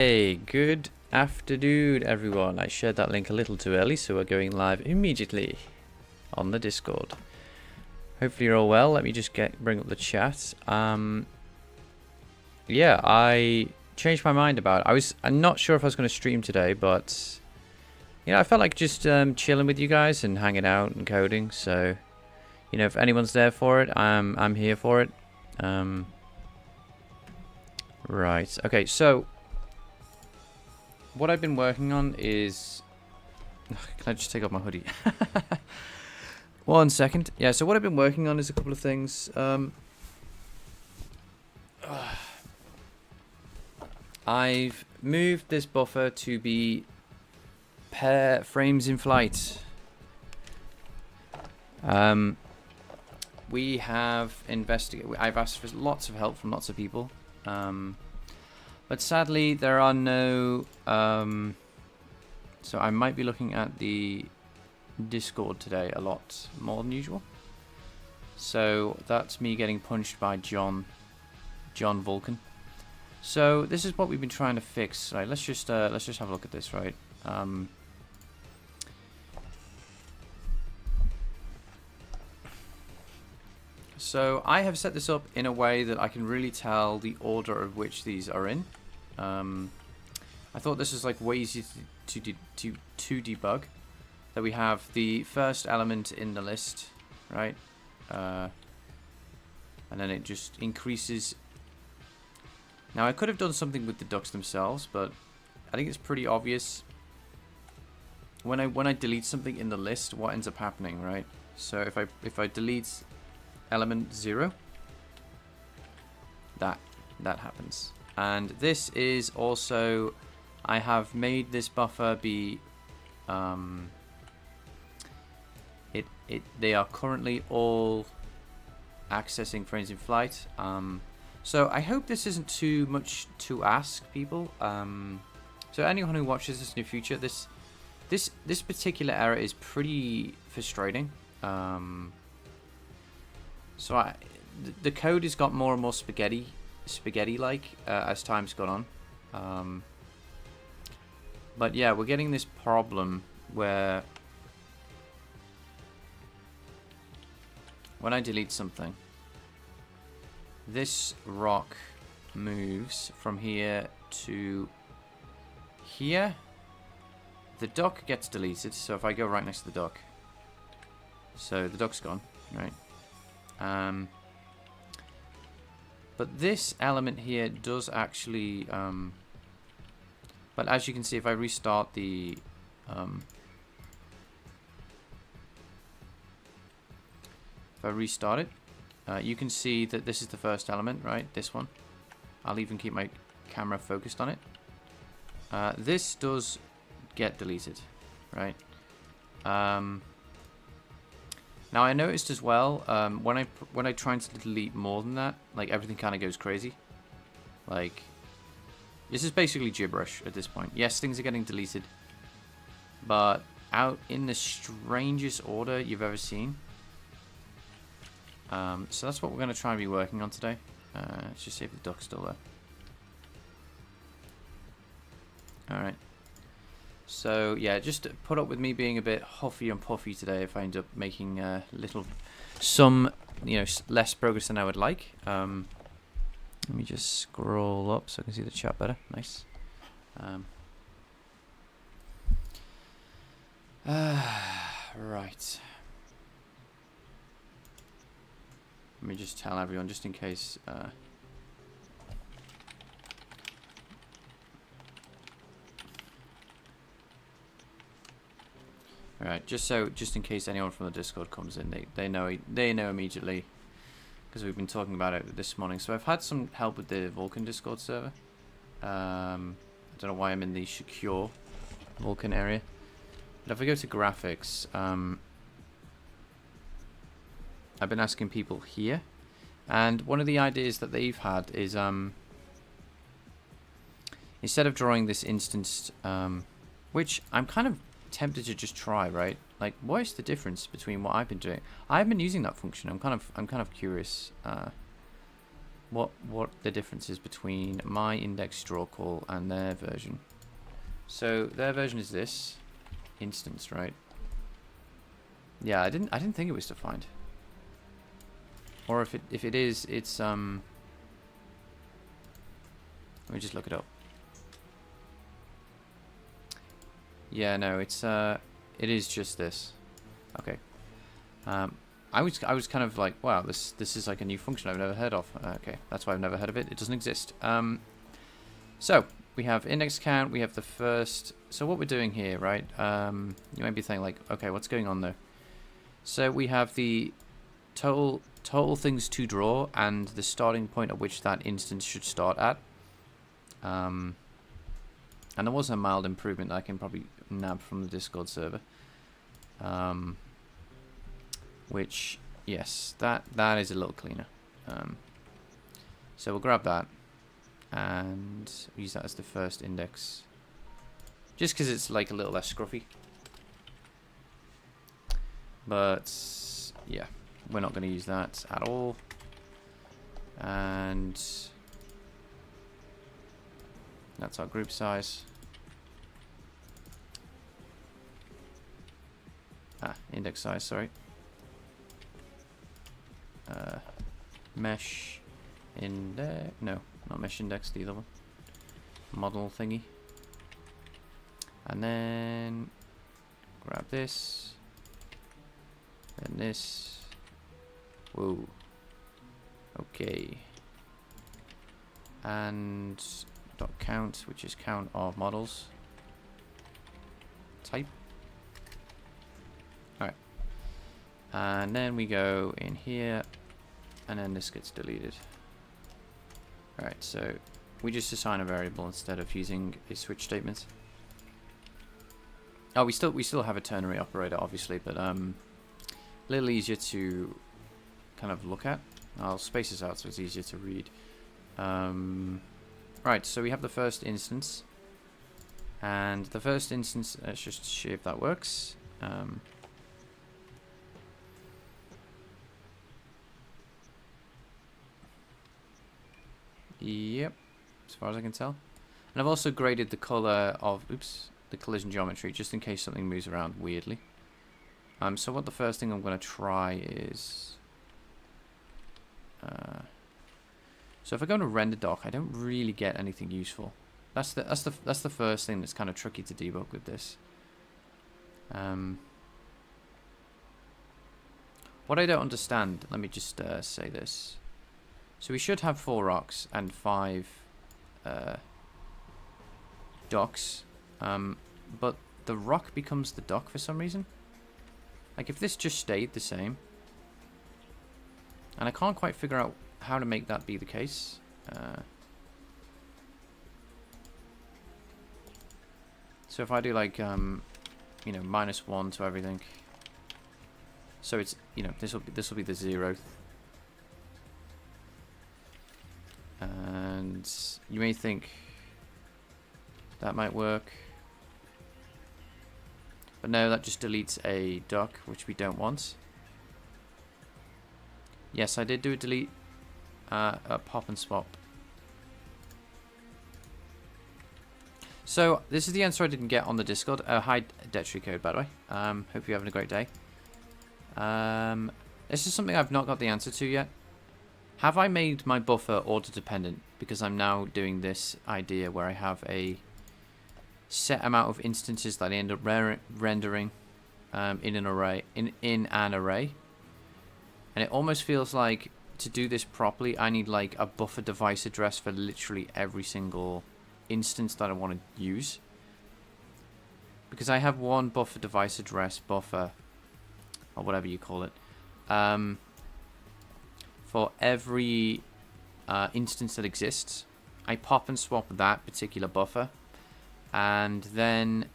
Hey, good afternoon, everyone. I shared that link a little too early, so we're going live immediately on the Discord. Hopefully you're all well. Let me just bring up the chat. Yeah, I changed my mind about it. I'm not sure if I was going to stream today, but I felt like just chilling with you guys and hanging out and coding. So, if anyone's there for it, I'm here for it. Right. Okay. So, what I've been working on is... Can I just take off my hoodie? 1 second. Yeah, so what I've been working on is a couple of things. I've moved this buffer to be pair frames in flight. We have investigated... I've asked for lots of help from lots of people. But sadly, there are no... so I might be looking at the Discord today a lot more than usual. So that's me getting punched by John Vulkan. So this is what we've been trying to fix. Right, let's just have a look at this, right? So I have set this up in a way that I can really tell the order of which these are in. I thought this was like way easy to debug. That we have the first element in the list, right? And then it just increases. Now I could have done something with the ducks themselves, but I think it's pretty obvious. When I delete something in the list, what ends up happening, right? So if I delete element 0, that happens. And this is also, I have made this buffer be, they are currently all accessing frames in flight. So I hope this isn't too much to ask people. So anyone who watches this in the future, this particular error is pretty frustrating. So the code has got more and more spaghetti-like as time's gone on. But yeah, we're getting this problem where when I delete something, this rock moves from here to here. The dock gets deleted, so if I go right next to the dock, so the dock's gone, right? But this element here does actually, but as you can see, if I restart the, if I restart it, you can see that this is the first element, right? This one. I'll even keep my camera focused on it. This does get deleted, right? Now I noticed as well, when I try to delete more than that, like everything kind of goes crazy. Like, this is basically gibberish at this point. Yes, things are getting deleted, but out in the strangest order you've ever seen. So that's what we're going to try and be working on today. Let's just see if the duck's still there. Alright. So yeah, just put up with me being a bit huffy and puffy today if I end up making some less progress than I would like. Let me just scroll up so I can see the chat better. Nice. Right. Let me just tell everyone, just in case. Alright, just in case anyone from the Discord comes in, they know immediately, because we've been talking about it this morning. So I've had some help with the Vulkan Discord server. I don't know why I'm in the secure Vulkan area, but if I go to graphics, I've been asking people here, and one of the ideas that they've had is instead of drawing this instance, which I'm kind of tempted to just try, right? Like, what is the difference between what I've been doing? I haven't been using that function. I'm kind of curious what the difference is between my index draw call and their version. So their version is this instance, right? Yeah, I didn't think it was defined. Or if it is, it's let me just look it up. Yeah, no, it's it is just this. Okay. I was kind of like, wow, this is like a new function I've never heard of. Okay, that's why I've never heard of it. It doesn't exist. So we have index count. We have the first. So what we're doing here, right? You might be thinking like, okay, what's going on there? So we have the total things to draw and the starting point at which that instance should start at. And there was a mild improvement that I can probably nab from the Discord server. Which, yes, that is a little cleaner. So we'll grab that and use that as the first index. Just because it's like a little less scruffy. But, yeah, we're not going to use that at all. And that's our group size. Index size, sorry. Mesh index, no, not mesh index, the other one. Model thingy. And then grab this. Then this. Whoa. Okay. And dot count, which is count of models. Type. Alright. And then we go in here, and then this gets deleted. Alright, so we just assign a variable instead of using a switch statement. Oh, we still have a ternary operator, obviously, but a little easier to kind of look at. I'll space this out so it's easier to read. Right, so we have the first instance, and the first instance, let's just see if that works. Yep, as far as I can tell. And I've also graded the color of, the collision geometry, just in case something moves around weirdly. So what the first thing I'm going to try is, so if I go to render doc, I don't really get anything useful. That's the first thing that's kind of tricky to debug with this. What I don't understand, let me just say this. So we should have 4 rocks and 5 docks, but the rock becomes the dock for some reason. Like if this just stayed the same, and I can't quite figure out how to make that be the case. So if I do like, you know, -1 to everything, so it's, you know, this will be the 0th. And you may think that might work, but no, that just deletes a dock, which we don't want. Yes, I did do a delete, a pop and swap. So this is the answer I didn't get on the Discord. Hi, Detry Code, by the way. Hope you're having a great day. This is something I've not got the answer to yet. Have I made my buffer order dependent? Because I'm now doing this idea where I have a set amount of instances that I end up rendering in an array, in an array, and it almost feels like to do this properly, I need like a buffer device address for literally every single instance that I want to use. Because I have one buffer device address buffer, or whatever you call it, for every instance that exists. I pop and swap that particular buffer, and then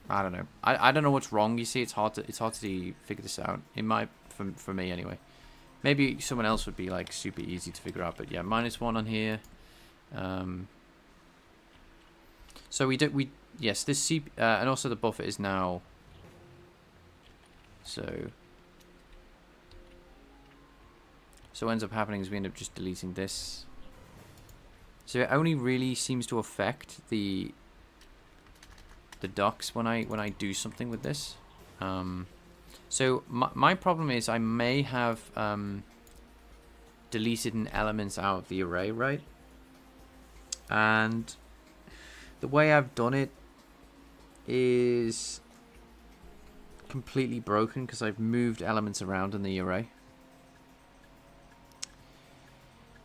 I don't know. I don't know what's wrong. You see, it's hard to figure this out. It might for me anyway. Maybe someone else would be like super easy to figure out. But yeah, -1 on here. So yes, this and also the buffer is now. So what ends up happening is we end up just deleting this. So it only really seems to affect the docs when I do something with this. So my problem is I may have deleted an element out of the array, right? And the way I've done it is completely broken because I've moved elements around in the array.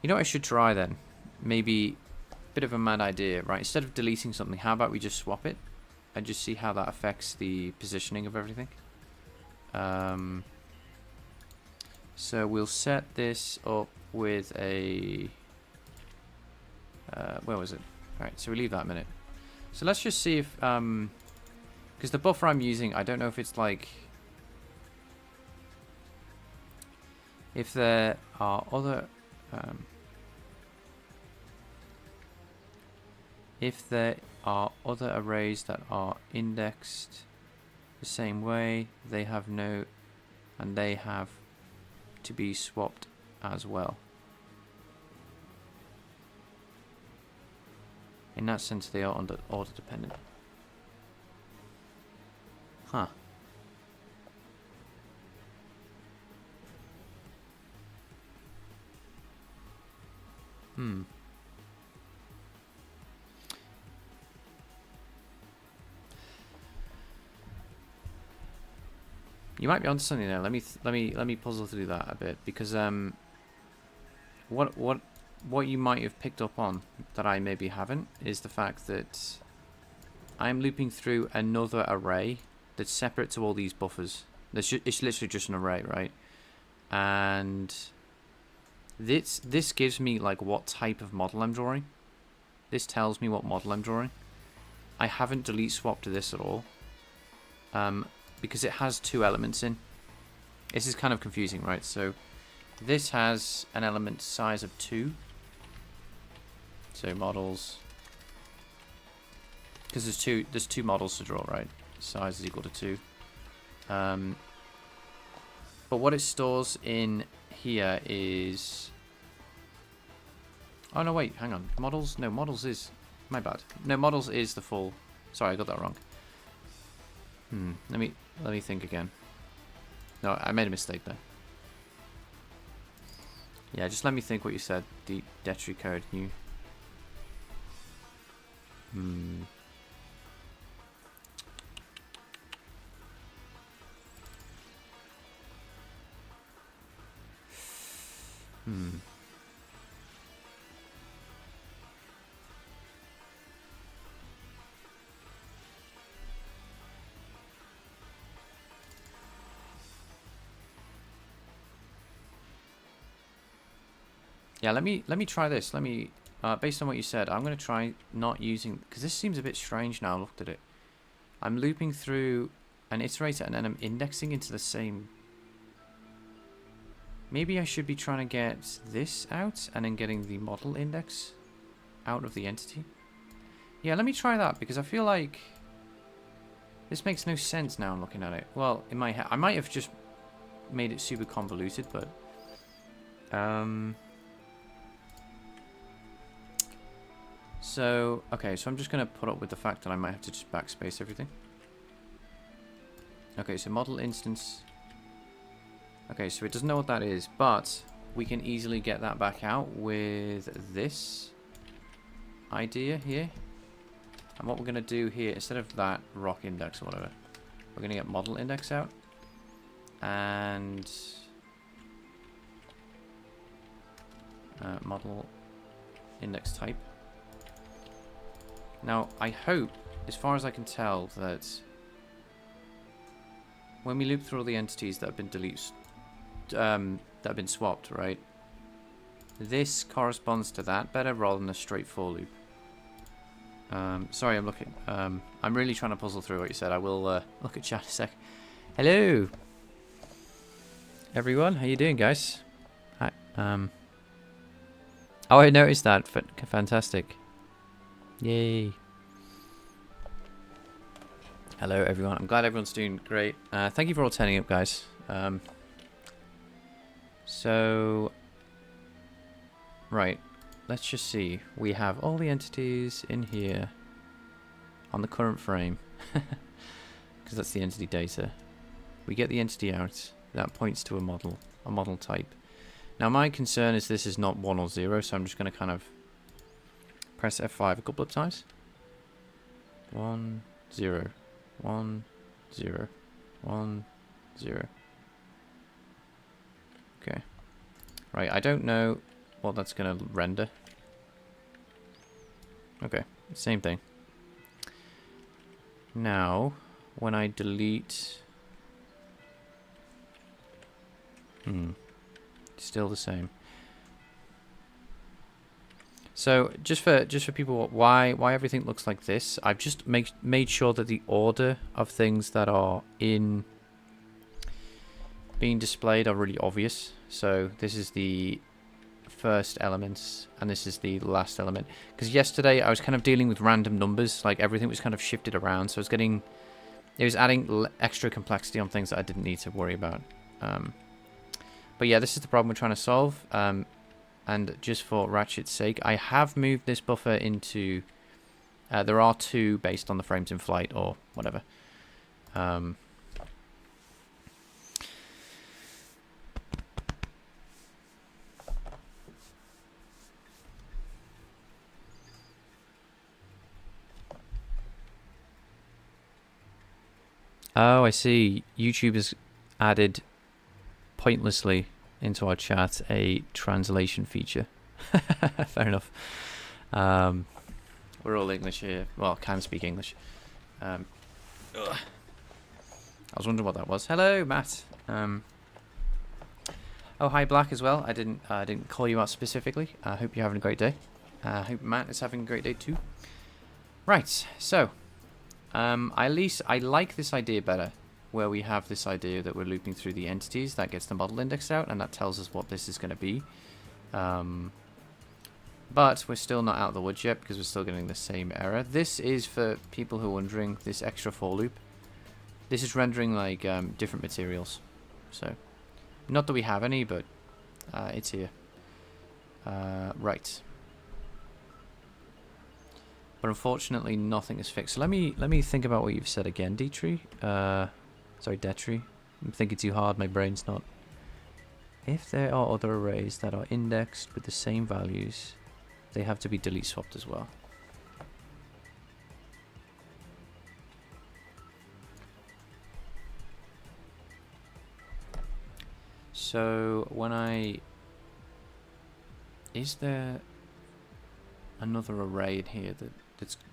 You know what I should try then? Maybe a bit of a mad idea, right? Instead of deleting something, how about we just swap it and just see how that affects the positioning of everything? So we'll set this up with a... where was it? Alright, so we leave that a minute. So let's just see if... because the buffer I'm using, I don't know if it's like... if there are other... if there are other arrays that are indexed the same way, they have no... and they have to be swapped as well. In that sense, they are order dependent. Huh. You might be onto something there. Let me puzzle through that a bit, because what you might have picked up on that I maybe haven't is the fact that I'm looping through another array that's separate to all these buffers. It's literally just an array, right? And this gives me like what type of model I'm drawing. This tells me what model I'm drawing. I haven't delete swapped to this at all. Because it has two elements in. This is kind of confusing, right? So this has an element size of 2. So models, because there's two models to draw, right? Size is equal to 2. But what it stores in here is... oh no, wait, hang on. Models? No, models is... my bad. No, models is the full... sorry, I got that wrong. Let me think again. No, I made a mistake there. Yeah, just let me think what you said. Detry code new. Yeah, let me try this. Let me, based on what you said, I'm going to try not using, because this seems a bit strange now I looked at it. I'm looping through an iterator and then I'm indexing into the same. Maybe I should be trying to get this out and then getting the model index out of the entity. Yeah, let me try that, because I feel like this makes no sense now I'm looking at it. Well, in my head, I might have just made it super convoluted, but... so, okay, so I'm just going to put up with the fact that I might have to just backspace everything. Okay, so model instance. Okay, so it doesn't know what that is, but we can easily get that back out with this idea here. And what we're going to do here, instead of that rock index or whatever, we're going to get model index out. And model index type. Now, I hope, as far as I can tell, that when we loop through all the entities that have been that have been swapped, right? This corresponds to that better rather than a straight for loop. Sorry, I'm looking. I'm really trying to puzzle through what you said. I will look at chat in a sec. Hello, everyone. How you doing, guys? Hi. Oh, I noticed that. Fantastic. Yay. Hello everyone, I'm glad everyone's doing great. Thank you for all turning up, guys. So Right. Let's just see. We have all the entities in here on the current frame. Because that's the entity data. We get the entity out. That points to a model type. Now my concern is this is not 1 or 0, so I'm just going to kind of press F5 a couple of times. 1, 0, 1, 0, 1, 0. Okay. Right, I don't know what that's going to render. Okay, same thing. Now, when I delete... still the same. So, just for people, why everything looks like this, I've just made sure that the order of things that are in being displayed are really obvious. So, this is the first elements, and this is the last element. Because yesterday I was kind of dealing with random numbers, like everything was kind of shifted around, so it was adding extra complexity on things that I didn't need to worry about. But yeah, this is the problem we're trying to solve. And just for Ratchet's sake, I have moved this buffer into... there are 2 based on the frames in flight or whatever. Oh, I see. YouTube has added pointlessly into our chat a translation feature. Fair enough. We're all English here. Well, can speak English. I was wondering what that was. Hello, Matt. Oh, hi, Black, as well. I didn't call you out specifically. I hope you're having a great day. I hope Matt is having a great day too. Right, so at least I like this idea better, where we have this idea that we're looping through the entities. That gets the model index out, and that tells us what this is going to be. But we're still not out of the woods yet, because we're still getting the same error. This is, for people who are wondering, this extra for loop. This is rendering like different materials. So, not that we have any, but it's here. Right. But unfortunately, nothing is fixed. So let me think about what you've said again, Detri. Sorry, Detri. I'm thinking too hard. My brain's not. If there are other arrays that are indexed with the same values, they have to be delete swapped as well. So when is there another array in here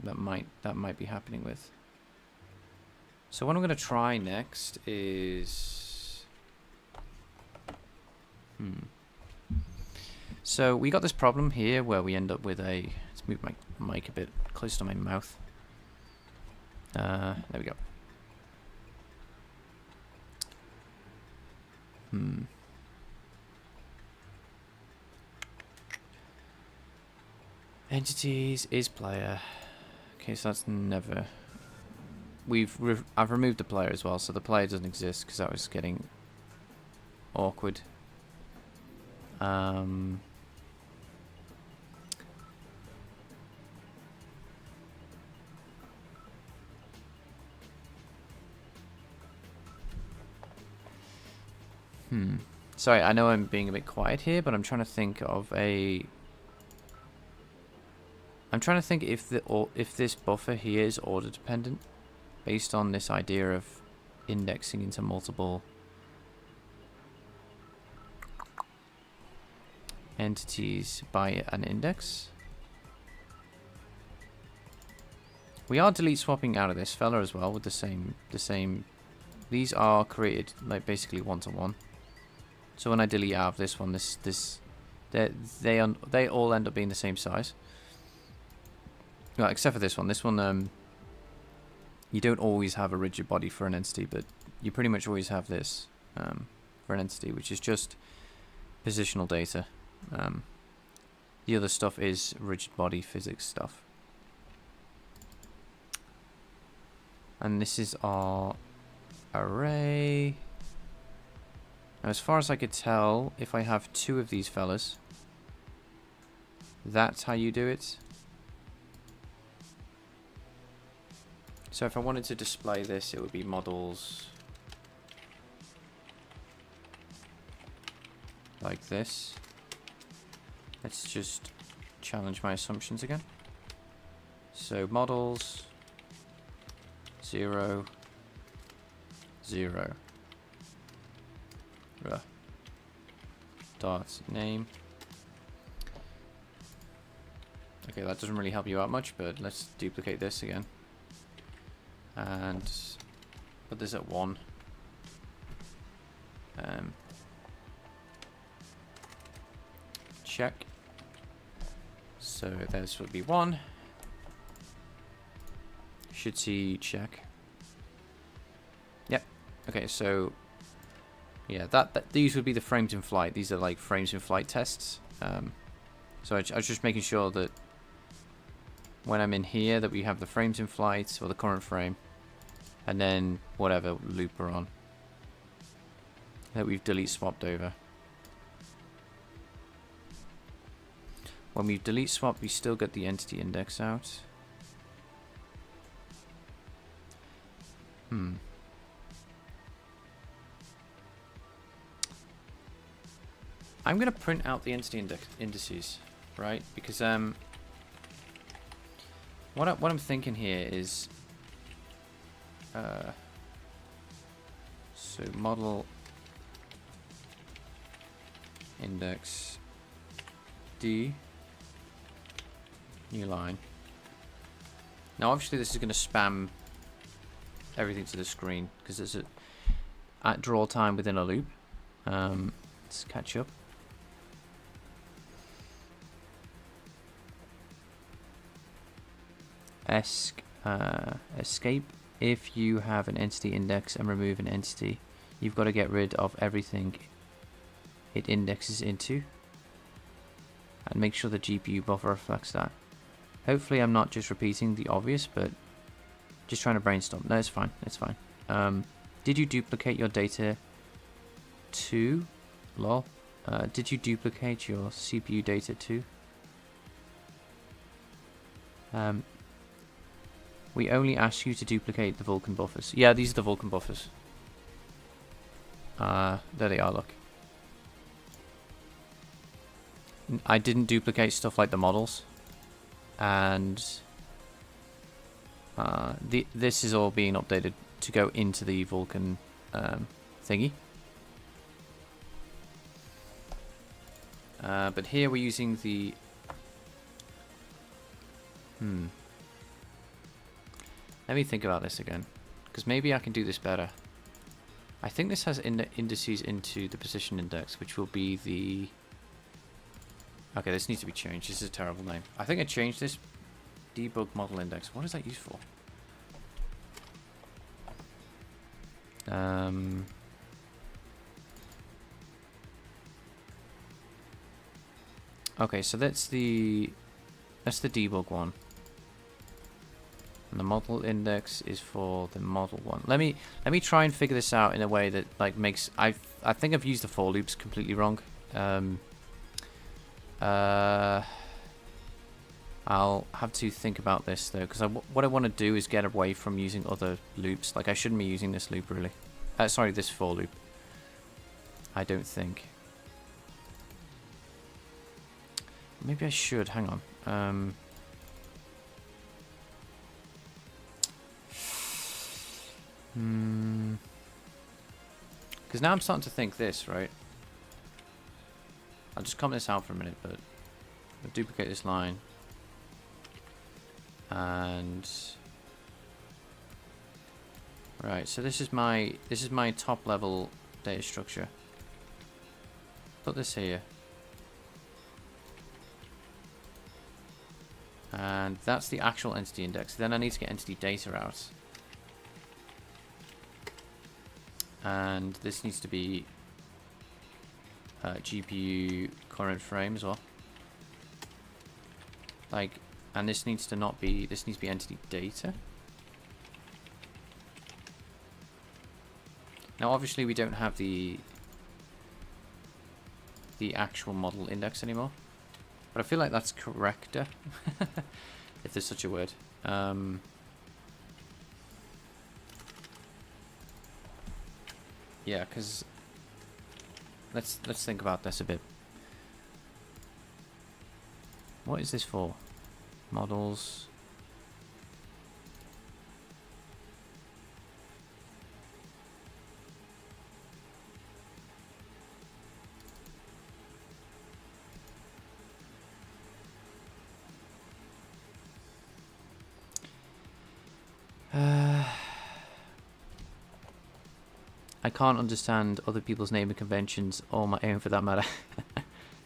that might be happening with? So what I'm going to try next is so we got this problem here where we end up with a, let's move my mic a bit close to my mouth. There we go. Entities is player. Okay, so that's never. I've removed the player as well, so the player doesn't exist because that was getting awkward. Sorry, I know I'm being a bit quiet here, but I'm trying to think of a. I'm trying to think if this buffer here is order dependent, based on this idea of indexing into multiple entities by an index. We are delete swapping out of this fella as well with the same. These are created like basically one to one. So when I delete out of this one, they all end up being the same size. Well, except for this one. This one, you don't always have a rigid body for an entity, but you pretty much always have this for an entity, which is just positional data. The other stuff is rigid body physics stuff. And this is our array. Now, as far as I could tell, if I have two of these fellas, that's how you do it. So if I wanted to display this, it would be models like this. Let's just challenge my assumptions again. So models 0 0 dot name. Okay, that doesn't really help you out much, but let's duplicate this again and put this at 1. Check. So this would be 1. Should see check. Yep. Okay, so yeah, that these would be the frames in flight. These are like frames in flight tests. So I was just making sure that when I'm in here that we have the frames in flight or the current frame, and then whatever loop we're on that we've delete swapped over. When we delete swap, we still get the entity index out. I'm gonna print out the entity indices, right? Because what I'm thinking here is so model index D new line. Now obviously this is going to spam everything to the screen because there's a at draw time within a loop. Let's catch up. Escape. If you have an entity index and remove an entity, you've got to get rid of everything it indexes into and make sure the GPU buffer reflects that. Hopefully I'm not just repeating the obvious, but just trying to brainstorm. No, it's fine. It's fine. Did you duplicate your data too? Lol. Did you duplicate your CPU data too? We only ask you to duplicate the Vulkan buffers. Yeah, these are the Vulkan buffers. There they are, look. I didn't duplicate stuff like the models. And this is all being updated to go into the Vulkan thingy. But here we're using the... Let me think about this again, because maybe I can do this better. I think this has indices into the position index, which will be the... Okay, this needs to be changed. This is a terrible name. I think I changed this. Debug model index. What is that used for? Okay, so that's the debug one. And the model index is for the model one. Let me try and figure this out in a way that like makes... I think I've used the for loops completely wrong. I'll have to think about this though, because what I want to do is get away from using other loops. Like I shouldn't be using this loop really. Sorry, this for loop. I don't think. Maybe I should. Hang on. Because now I'm starting to think this, right? I'll just comment this out for a minute, but I'll duplicate this line. And right, so this is my top level data structure. Put this here. And that's the actual entity index. Then I need to get entity data out. And this needs to be GPU current frame as well. Like, and this needs to not be, this needs to be entity data. Now obviously we don't have the actual model index anymore. But I feel like that's correcter, if there's such a word. Yeah, because let's think about this a bit. What is this for? Models. I can't understand other people's naming conventions or my own for that matter.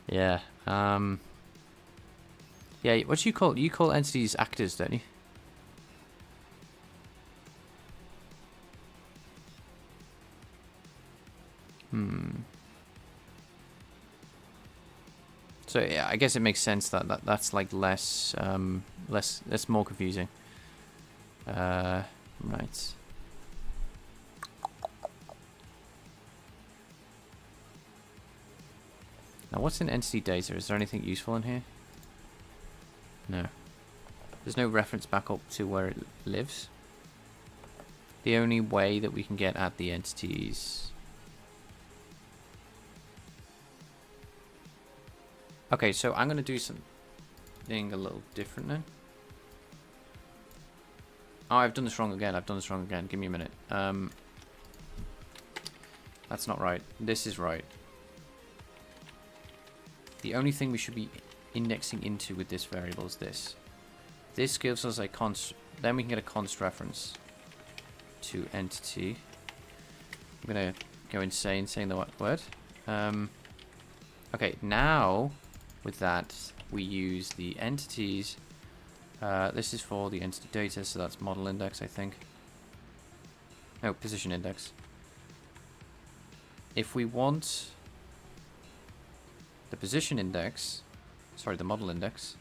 Yeah. Yeah, what do you call entities actors, don't you? So yeah, I guess it makes sense that's like less that's more confusing. Right. Now what's in entity data? Is there anything useful in here? No. There's no reference back up to where it lives. The only way that we can get at the entities. Okay, so I'm going to do something a little different now. Oh, I've done this wrong again. Give me a minute. That's not right. This is right. The only thing we should be indexing into with this variable is this. This gives us a const. Then we can get a const reference to entity. I'm going to go insane saying the word. Okay, now with that we use the entities. This is for the entity data, so that's model index, I think. No, position index. If we want the position index, sorry, the model index,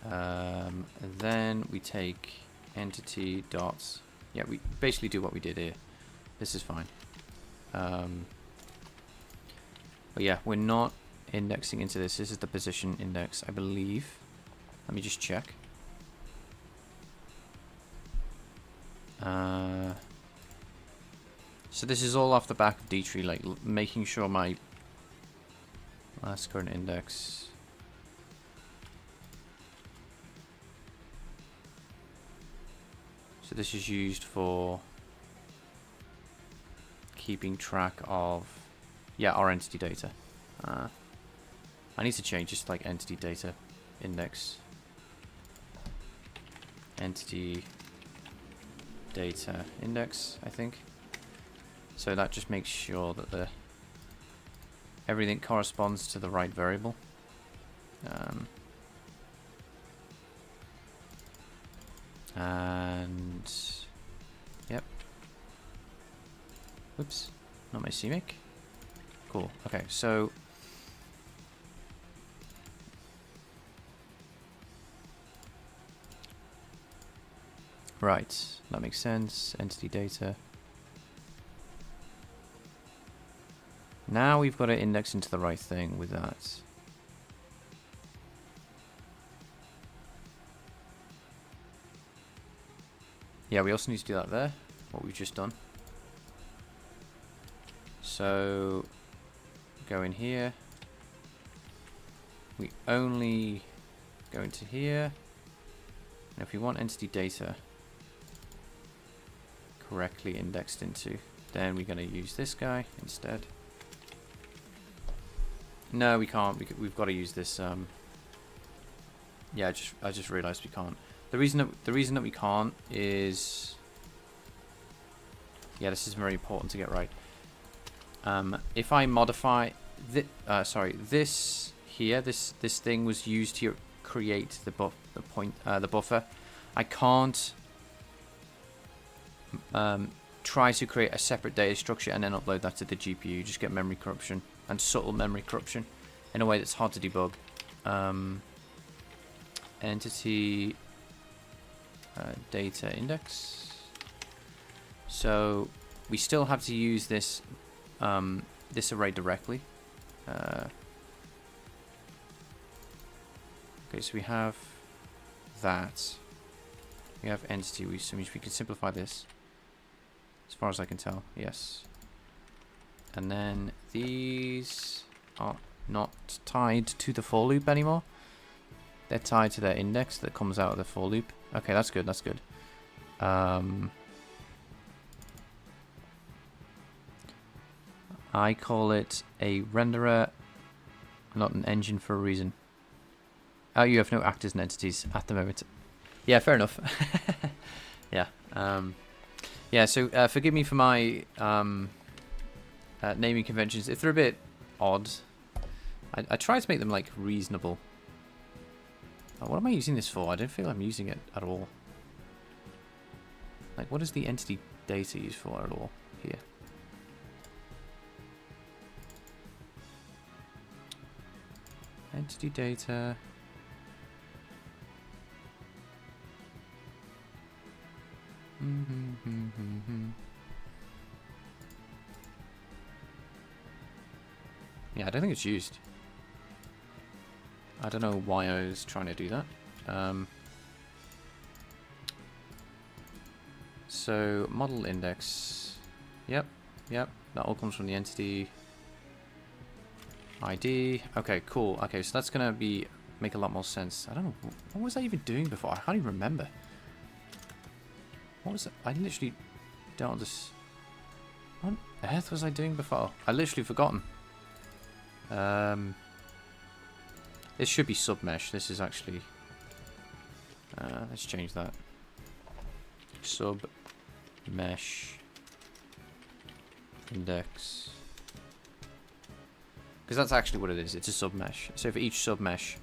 then we take entity dots. Yeah, we basically do what we did here. This is fine. But yeah, we're not indexing into this. This is the position index, I believe. Let me just check. So this is all off the back of D-tree, like making sure my last current index. So this is used for keeping track of, yeah, our entity data. I need to change this to like entity data index. Entity data index, I think. So that just makes sure that everything corresponds to the right variable. And yep. Whoops, not my CMake. Cool. Okay, so right, that makes sense. Entity data. Now we've got to index into the right thing with that. Yeah, we also need to do that there, what we've just done. So go in here. We only go into here. And if we want entity data correctly indexed into, then we're going to use this guy instead. No, we can't. We've got to use this. Yeah, I just realized we can't. The reason that we can't is, yeah, this is very important to get right. If I modify this here, this thing was used to create the buffer. I can't try to create a separate data structure and then upload that to the GPU. You just get memory corruption and subtle memory corruption in a way that's hard to debug. Entity data index. So we still have to use this this array directly. Okay, so we have that. We have entity, which means we can simplify this. As far as I can tell, yes. And then these are not tied to the for loop anymore. They're tied to their index that comes out of the for loop. Okay, that's good, that's good. I call it a renderer, not an engine for a reason. Oh, you have no actors and entities at the moment. Yeah, fair enough. Yeah. Yeah, so forgive me for my naming conventions. If they're a bit odd, I try to make them, like, reasonable. What am I using this for? I don't feel I'm using it at all. Like, what is the entity data used for at all here? Entity data. Yeah, I don't think it's used. I don't know why I was trying to do that. So, model index. Yep, that all comes from the entity ID. Okay, cool. Okay, so that's gonna make a lot more sense. I don't know, what was I even doing before? I can't even remember. What was it? I literally don't understand. What on earth was I doing before? I literally forgotten. This should be submesh. This is actually... let's change that. Submesh index. Because that's actually what it is. It's a submesh. So for each submesh...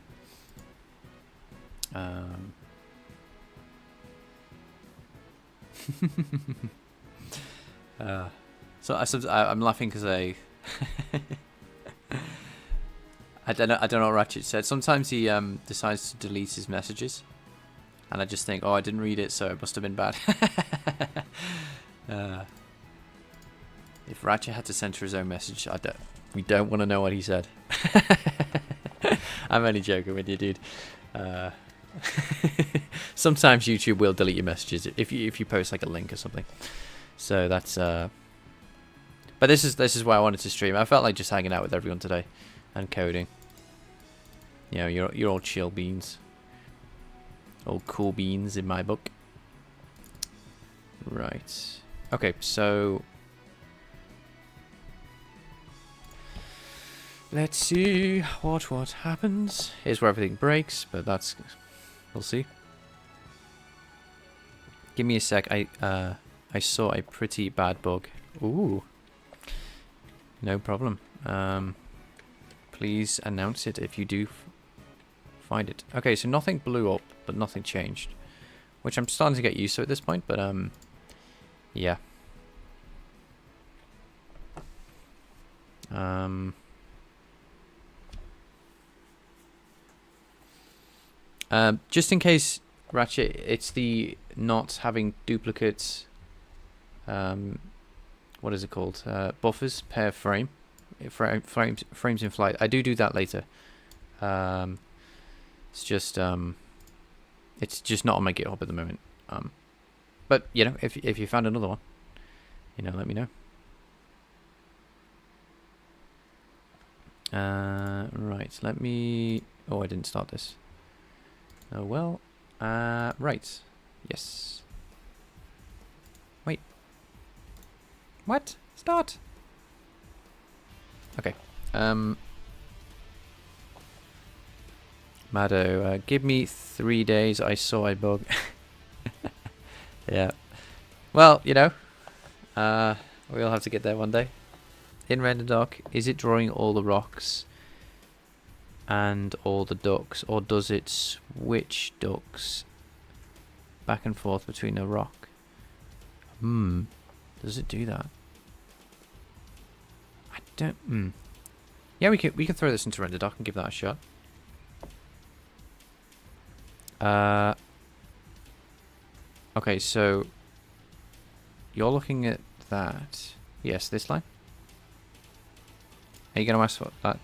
so I'm laughing because I don't know what Ratchet said. Sometimes he decides to delete his messages, and I just think, oh, I didn't read it, so it must have been bad. If Ratchet had to censor his own message, we don't want to know what he said. I'm only joking with you, dude. Sometimes YouTube will delete your messages if you post like a link or something. So that's but this is why I wanted to stream. I felt like just hanging out with everyone today and coding. You know, you're all chill beans. All cool beans in my book. Right. Okay, so let's see what happens. Here's where everything breaks, but we'll see. Give me a sec. I saw a pretty bad bug. Ooh. No problem. Please announce it if you do find it. Okay, so nothing blew up, but nothing changed, which I'm starting to get used to at this point. But yeah. Just in case, Ratchet, it's the not having duplicates. What is it called? Buffers per frame. Frames in flight. I do that later. It's just not on my GitHub at the moment. But you know, if you found another one, you know, let me know. Right. Let me. Oh, I didn't start this. Oh well. Right. Yes. Wait. What? Start. Okay. Mado, give me 3 days. I saw a bug. Yeah. Well, you know, we'll have to get there one day. In RenderDoc, is it drawing all the rocks and all the ducks, or does it switch ducks back and forth between a rock? Does it do that? I don't. Yeah, we can throw this into RenderDoc and give that a shot. Okay, so you're looking at that. Yes, this line. Are you going to ask what that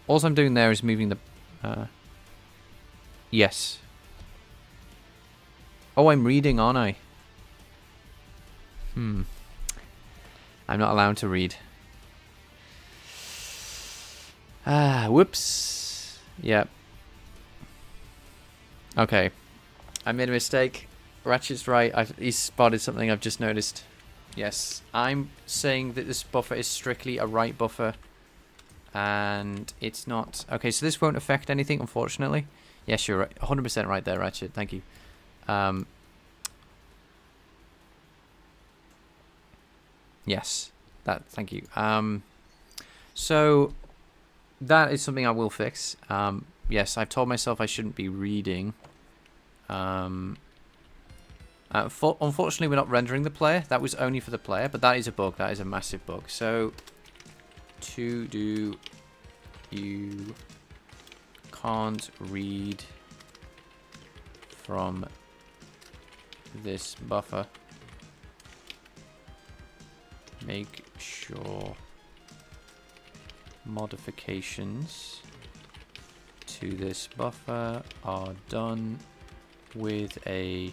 All I'm doing there is moving the... yes. Oh, I'm reading, aren't I? I'm not allowed to read. Whoops. Yep. Okay. I made a mistake. Ratchet's right. He's spotted something I've just noticed. Yes. I'm saying that this buffer is strictly a write buffer. And it's not... Okay, so this won't affect anything, unfortunately. Yes, you're right. 100% right there, Ratchet. Thank you. Yes. Thank you. So... that is something I will fix. Yes, I've told myself I shouldn't be reading. Unfortunately, we're not rendering the player. That was only for the player, but that is a bug. That is a massive bug. So, to do, you can't read from this buffer. Make sure modifications to this buffer are done with a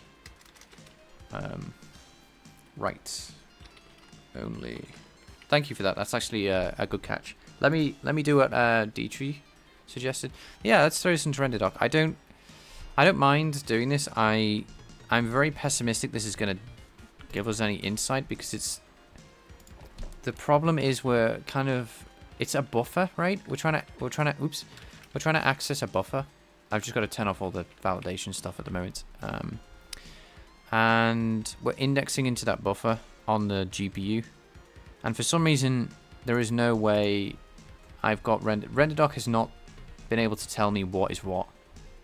write only. Thank you for that. That's actually a good catch. Let me do what Dietrich suggested. Yeah, let's throw this into RenderDoc. I don't mind doing this. I'm very pessimistic this is gonna give us any insight, because it's the problem is we're kind of, it's a buffer, right? We're trying to access a buffer. I've just got to turn off all the validation stuff at the moment. And we're indexing into that buffer on the GPU. And for some reason, there is no way I've got RenderDoc has not been able to tell me what is what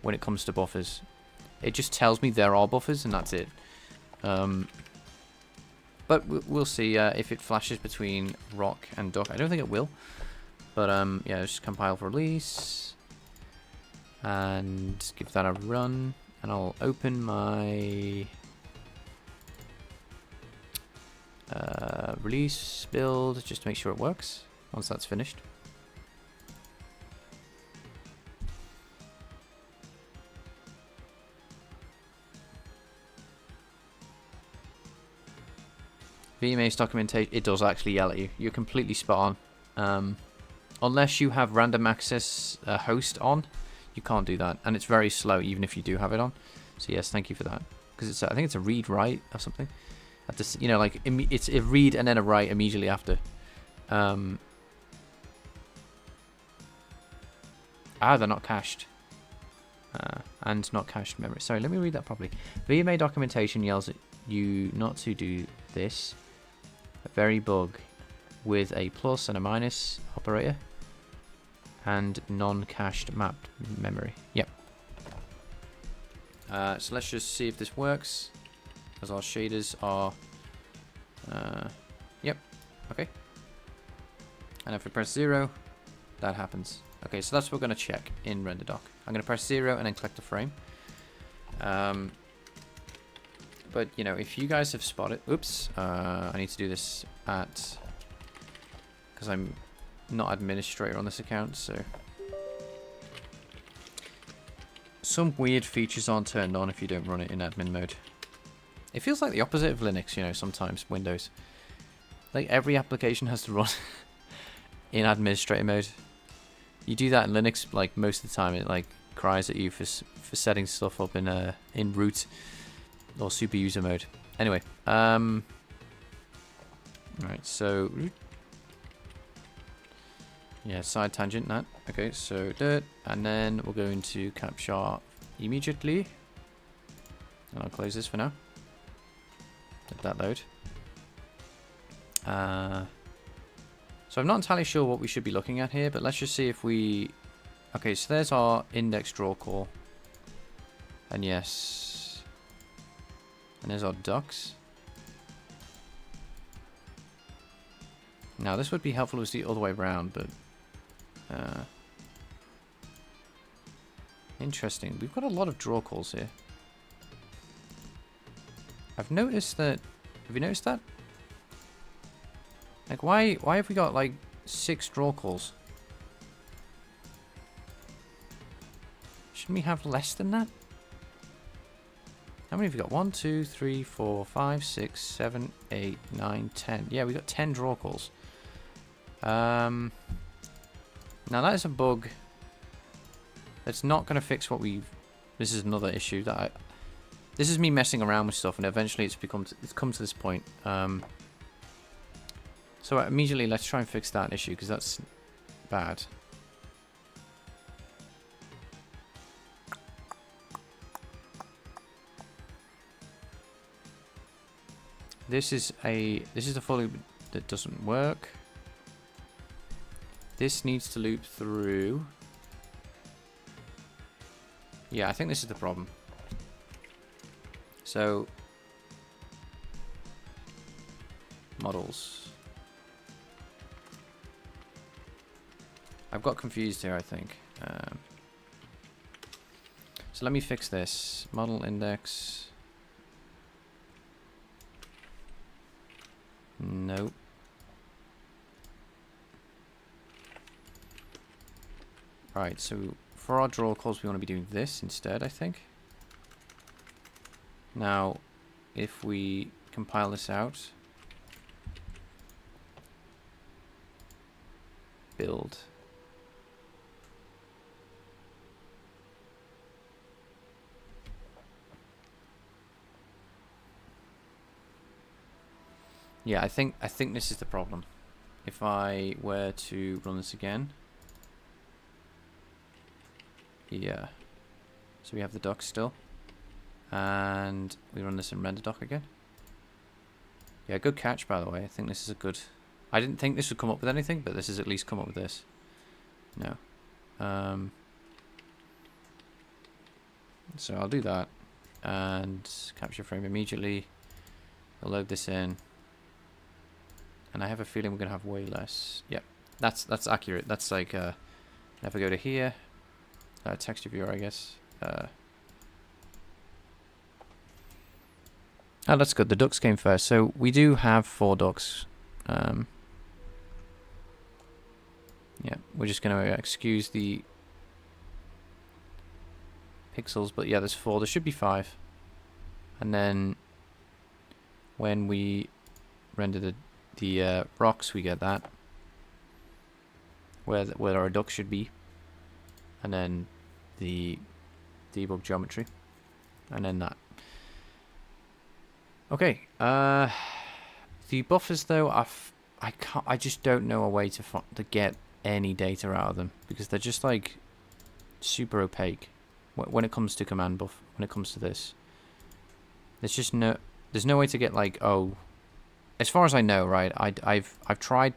when it comes to buffers. It just tells me there are buffers and that's it. But we'll see if it flashes between rock and duck. I don't think it will. But yeah, let's just compile for release. And give that a run. And I'll open my release build just to make sure it works once that's finished. VMA's documentation, it does actually yell at you. You're completely spot on. Unless you have random access host on, you can't do that. And it's very slow, even if you do have it on. So yes, thank you for that. Because it's, I think it's a read write or something. At this, you know, like it's a read and then a write immediately after. They're not cached. And not cached memory. Sorry, let me read that properly. VMA documentation yells at you not to do this. A very bug with a plus and a minus operator and non-cached mapped memory. Yep. So let's just see if this works, as our shaders are yep, okay. And if we press 0, that happens. Okay, so that's what we're going to check in RenderDoc. I'm going to press 0 and then click the frame. But, you know, if you guys have spotted... Oops. I need to do this at... Because I'm not administrator on this account, so... Some weird features aren't turned on if you don't run it in admin mode. It feels like the opposite of Linux, you know, sometimes, Windows. Like, every application has to run in administrator mode. You do that in Linux, like, most of the time, it, like, cries at you for setting stuff up in root... or super user mode. Anyway, right, so yeah, side tangent that. Okay, so dirt, and then we're going to capture immediately. And I'll close this for now. Let that load. So I'm not entirely sure what we should be looking at here, but let's just see if we... Okay, so there's our index draw call. And yes... And there's our ducks. Now this would be helpful if it was the other way around, but interesting. We've got a lot of draw calls here. I've noticed that. Have you noticed that? Like why have we got like 6 draw calls? Shouldn't we have less than that? How many have we got? 1, 2, 3, 4, 5, 6, 7, 8, 9, 10. Yeah, we got 10 draw calls. Now that is a bug that's not going to fix what we've... This is another issue that I... This is me messing around with stuff, and eventually it's come to this point. So immediately let's try and fix that issue, because that's bad. This is a folly that doesn't work. This needs to loop through. Yeah, I think this is the problem. So models. I've got confused here, I think. So let me fix this. Model index. Nope. Right, so for our draw calls, we want to be doing this instead, I think. Now, if we compile this out, build. Yeah, I think this is the problem. If I were to run this again. Yeah. So we have the doc still. And we run this in render doc again. Yeah, good catch, by the way. I think this is a good... I didn't think this would come up with anything, but this has at least come up with this. No. So I'll do that. And capture frame immediately. I'll load this in. And I have a feeling we're going to have way less. Yep, that's accurate. That's like, if I go to here, texture viewer, I guess. Oh, that's good. The ducks came first. So we do have 4 ducks. Yeah, we're just going to excuse the pixels, but yeah, there's 4. There should be 5. And then when we render the rocks, we get that where our ducks should be, and then the debug geometry, and then that. Okay, the buffers though, I just don't know a way to get any data out of them, because they're just like super opaque when it comes to command buff. When it comes to this, there's no way to get like, oh, as far as I know, right, I've tried.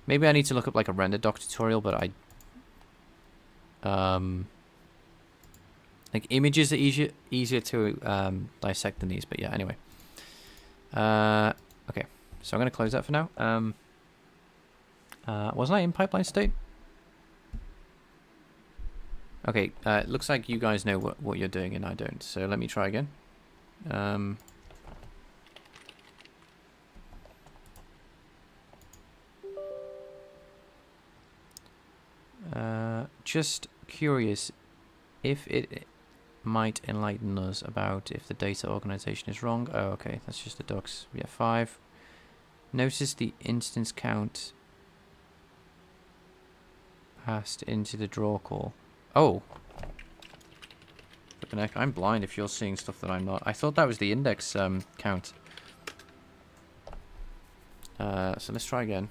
Maybe I need to look up like a render doc tutorial, but like images are easier to dissect than these. But yeah, anyway. Okay, so I'm gonna close that for now. Wasn't I in pipeline state? Okay, it looks like you guys know what you're doing and I don't. So let me try again. Just curious if it might enlighten us about if the data organization is wrong. Oh, okay, that's just the docs. We have 5. Notice the instance count passed into the draw call. Oh. Flippin' heck, I'm blind if you're seeing stuff that I'm not. I thought that was the index count. So let's try again.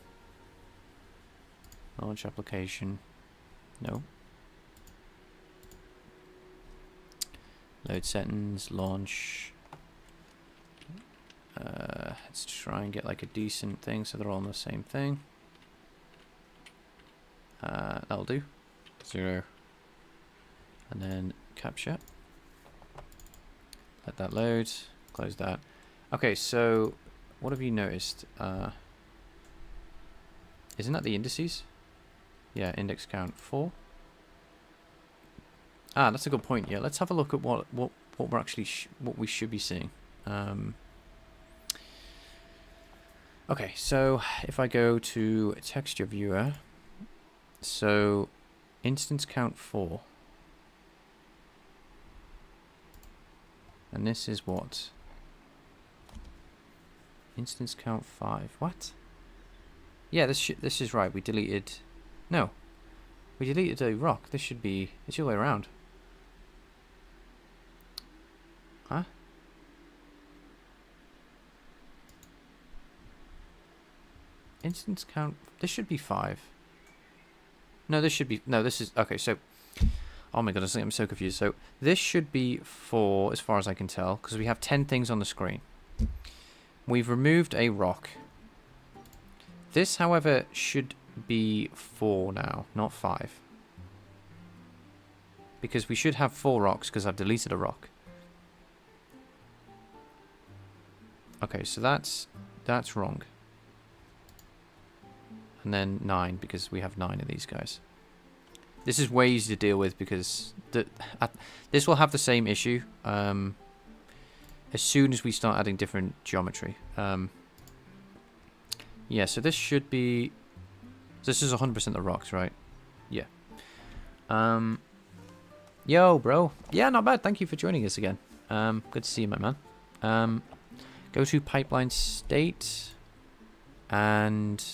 Launch application. No. Load settings, launch. Let's try and get like a decent thing so they're all on the same thing. That'll do. 0. And then capture. Let that load. Close that. Okay, so what have you noticed? Isn't that the indices? Yeah, index count 4. Ah, that's a good point. Yeah, let's have a look at what we're actually what we should be seeing. Okay, so if I go to texture viewer, so instance count 4. And this is what? Instance count 5. What? Yeah, this is right. We deleted... No. We deleted a rock. This should be... It's the other way around. Huh? Instance count... This should be 5. No, this should be... No, this is... Okay, so... Oh my goodness, I'm so confused. So, this should be 4, as far as I can tell, because we have 10 things on the screen. We've removed a rock. This, however, should be 4 now, not 5. Because we should have 4 rocks, because I've deleted a rock. Okay, so that's wrong. And then 9, because we have 9 of these guys. This is way easy to deal with, because this will have the same issue as soon as we start adding different geometry. Yeah, so this should be... This is 100% the rocks, right? Yeah. Yo, bro. Yeah, not bad. Thank you for joining us again. Good to see you, my man. Go to pipeline state. And...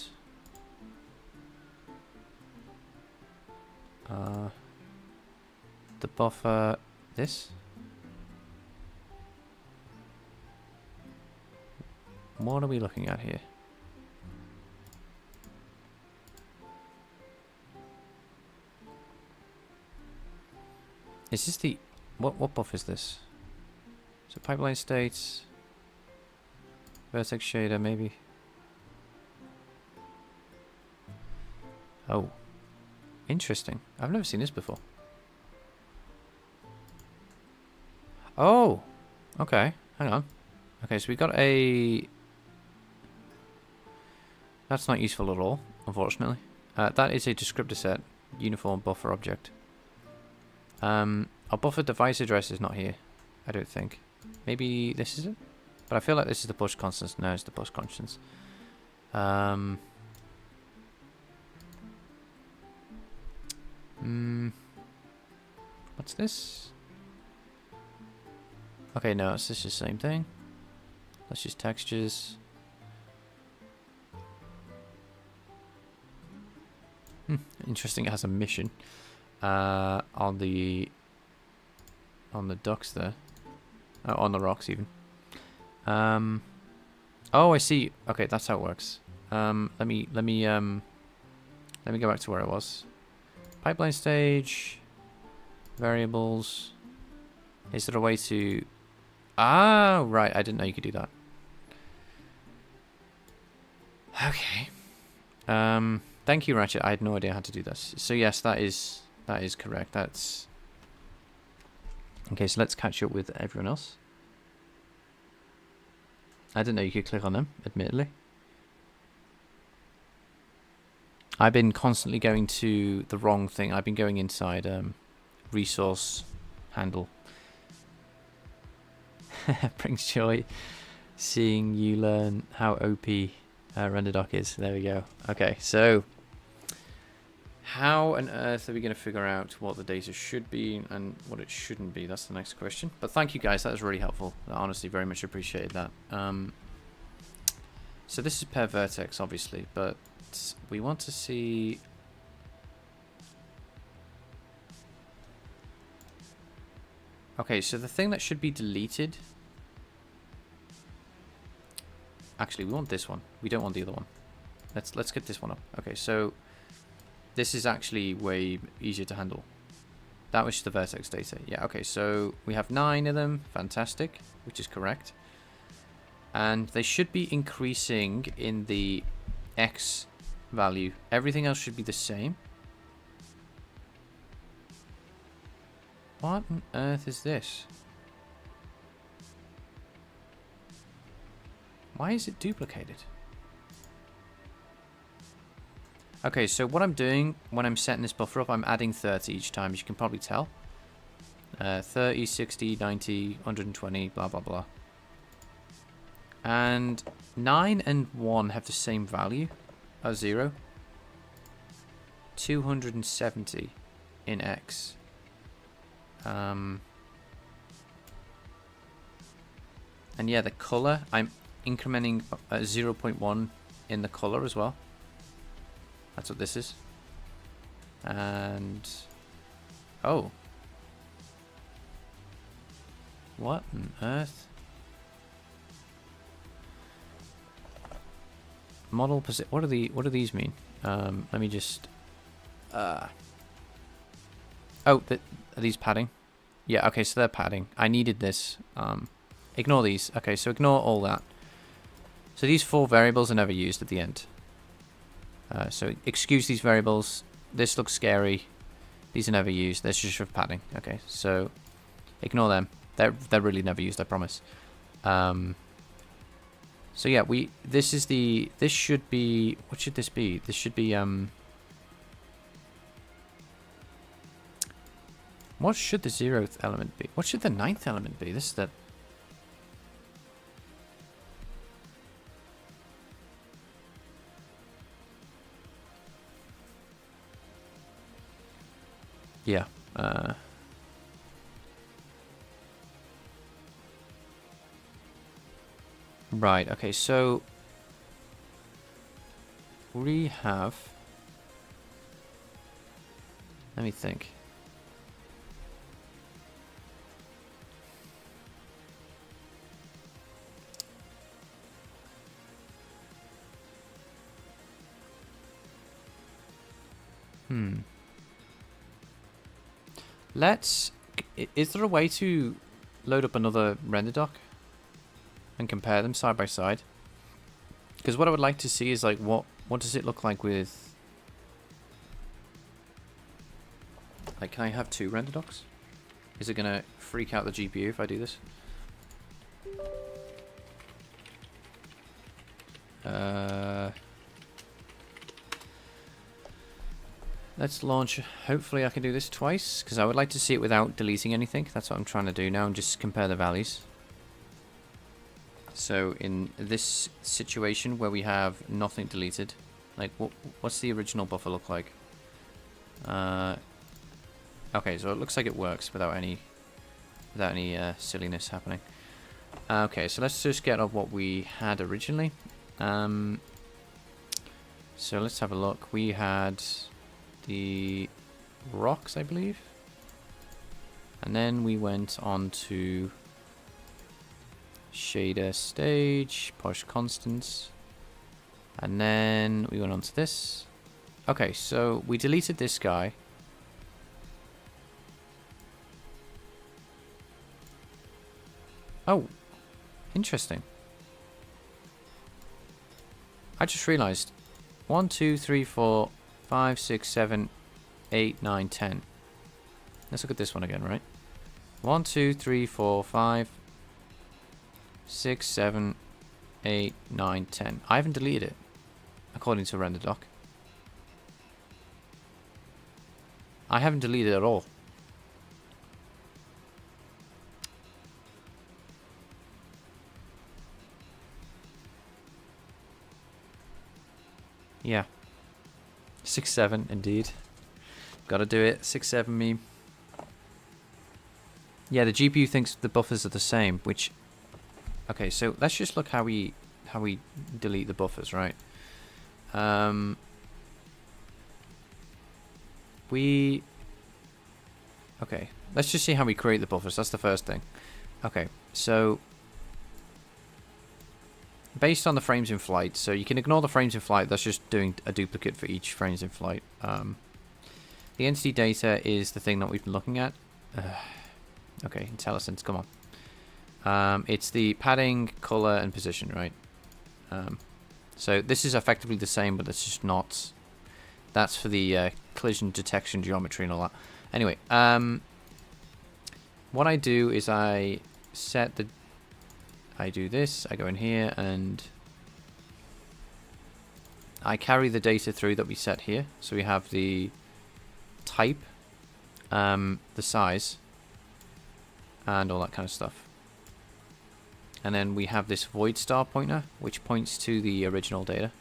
the buffer... This? What are we looking at here? Is this the... What buff is this? So pipeline states... Vertex shader, maybe? Oh. Interesting. I've never seen this before. Oh! Okay. Hang on. Okay, so we got a... That's not useful at all, unfortunately. That is a descriptor set. Uniform buffer object. Our buffer device address is not here. I don't think. Maybe this is it? But I feel like this is the push constants. No, it's the push constants. What's this? Okay, no, it's just the same thing. Let's just textures. Interesting, it has a mission on the ducks there. On the rocks even. Oh, I see. Okay, that's how it works. Let me go back to where I was. Pipeline stage, variables. Is there a way to... Ah, right. I didn't know you could do that. Okay. Thank you, Ratchet. I had no idea how to do this. So yes, that is correct. That's... Okay, so let's catch up with everyone else. I didn't know you could click on them, admittedly. I've been constantly going to the wrong thing. I've been going inside resource handle. Brings joy seeing you learn how OP RenderDoc is. There we go. Okay, so how on earth are we going to figure out what the data should be and what it shouldn't be? That's the next question. But thank you guys, that was really helpful. I honestly very much appreciated that. So this is per vertex, obviously, but we want to see... Okay, so the thing that should be deleted... Actually, we want this one. We don't want the other one. Let's get this one up. Okay, so this is actually way easier to handle. That was just the vertex data. Yeah, okay, so we have 9 of them. Fantastic, which is correct. And they should be increasing in the X value. Everything else should be the same. What on earth is this? Why is it duplicated? Okay, so what I'm doing when I'm setting this buffer up, I'm adding 30 each time, as you can probably tell. 30, 60, 90, 120, blah, blah, blah. And 9 and 1 have the same value as 0. 270 in X. And yeah, the color, I'm incrementing 0.1 in the color as well. That's what this is. And oh, what on earth? Model position. What do these mean? Let me just. Oh, are these padding? Yeah. Okay, so they're padding. I needed this. Ignore these. Okay, so ignore all that. So these 4 variables are never used at the end. So excuse these variables. This looks scary. These are never used. They're just for padding. Okay, so ignore them. They're really never used, I promise. So yeah, this should be, what should this be? This should be what should the 0th element be? What should the 9th element be? This is the yeah. Right, okay, so we have, let me think. Is there a way to load up another render doc and compare them side by side? Because what I would like to see is like what does it look like with, like, can I have 2 render docs? Is it gonna freak out the GPU if I do this? Let's launch. Hopefully I can do this twice, because I would like to see it without deleting anything. That's what I'm trying to do now, and just compare the values. So in this situation where we have nothing deleted, like what's the original buffer look like? Okay, so it looks like it works without any silliness happening. Okay, so let's just get up what we had originally. So let's have a look. We had the rocks, I believe, and then we went on to shader stage, posh constants, and then we went on to this. Okay, so we deleted this guy. Oh, interesting. I just realized 1, 2, 3, 4, 5, 6, 7, 8, 9, 10. Let's look at this one again, right? 1, 2, 3, 4, 5, 6, 7, 8, 9, 10. I haven't deleted it, according to render doc. I haven't deleted it at all. Yeah. 6, 7, indeed. Gotta do it. 6, 7 meme. Yeah, the GPU thinks the buffers are the same, which... Okay, so let's just look how we delete the buffers, right? Okay, let's just see how we create the buffers. That's the first thing. Okay, so based on the frames in flight, so you can ignore the frames in flight. That's just doing a duplicate for each frames in flight. The entity data is the thing that we've been looking at. Okay, IntelliSense, come on. It's the padding, color, and position, right? So this is effectively the same, but it's just not. That's for the collision detection geometry and all that. Anyway, what I do is I do this, I go in here, and I carry the data through that we set here. So we have the type, the size, and all that kind of stuff. And then we have this void star pointer, which points to the original data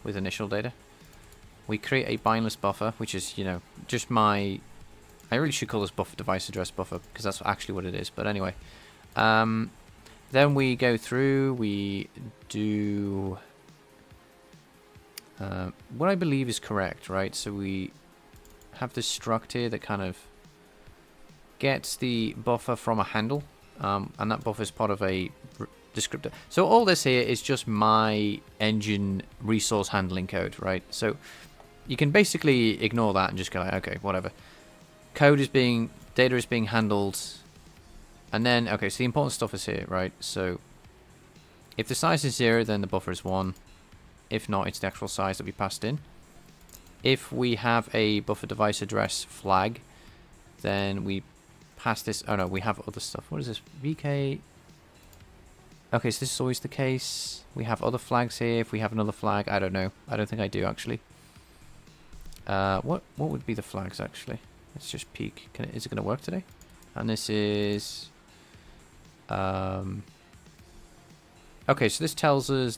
with initial data. We create a bindless buffer, which is, you know, just my... I really should call this buffer device address buffer, because that's actually what it is. But anyway, Then we go through, we do what I believe is correct, right? So we have this struct here that kind of gets the buffer from a handle, and that buffer is part of a descriptor. So all this here is just my engine resource handling code, right? So you can basically ignore that and just go like, okay, whatever. Data is being handled, and then, okay, so the important stuff is here, right? So if the size is 0, then the buffer is 1. If not, it's the actual size that we passed in. If we have a buffer device address flag, then we pass this. Oh no, we have other stuff. What is this? VK. Okay, so this is always the case. We have other flags here. If we have another flag, I don't know. I don't think I do actually. What would be the flags actually? Let's just peek. Is it going to work today? And this is. Okay, so this tells us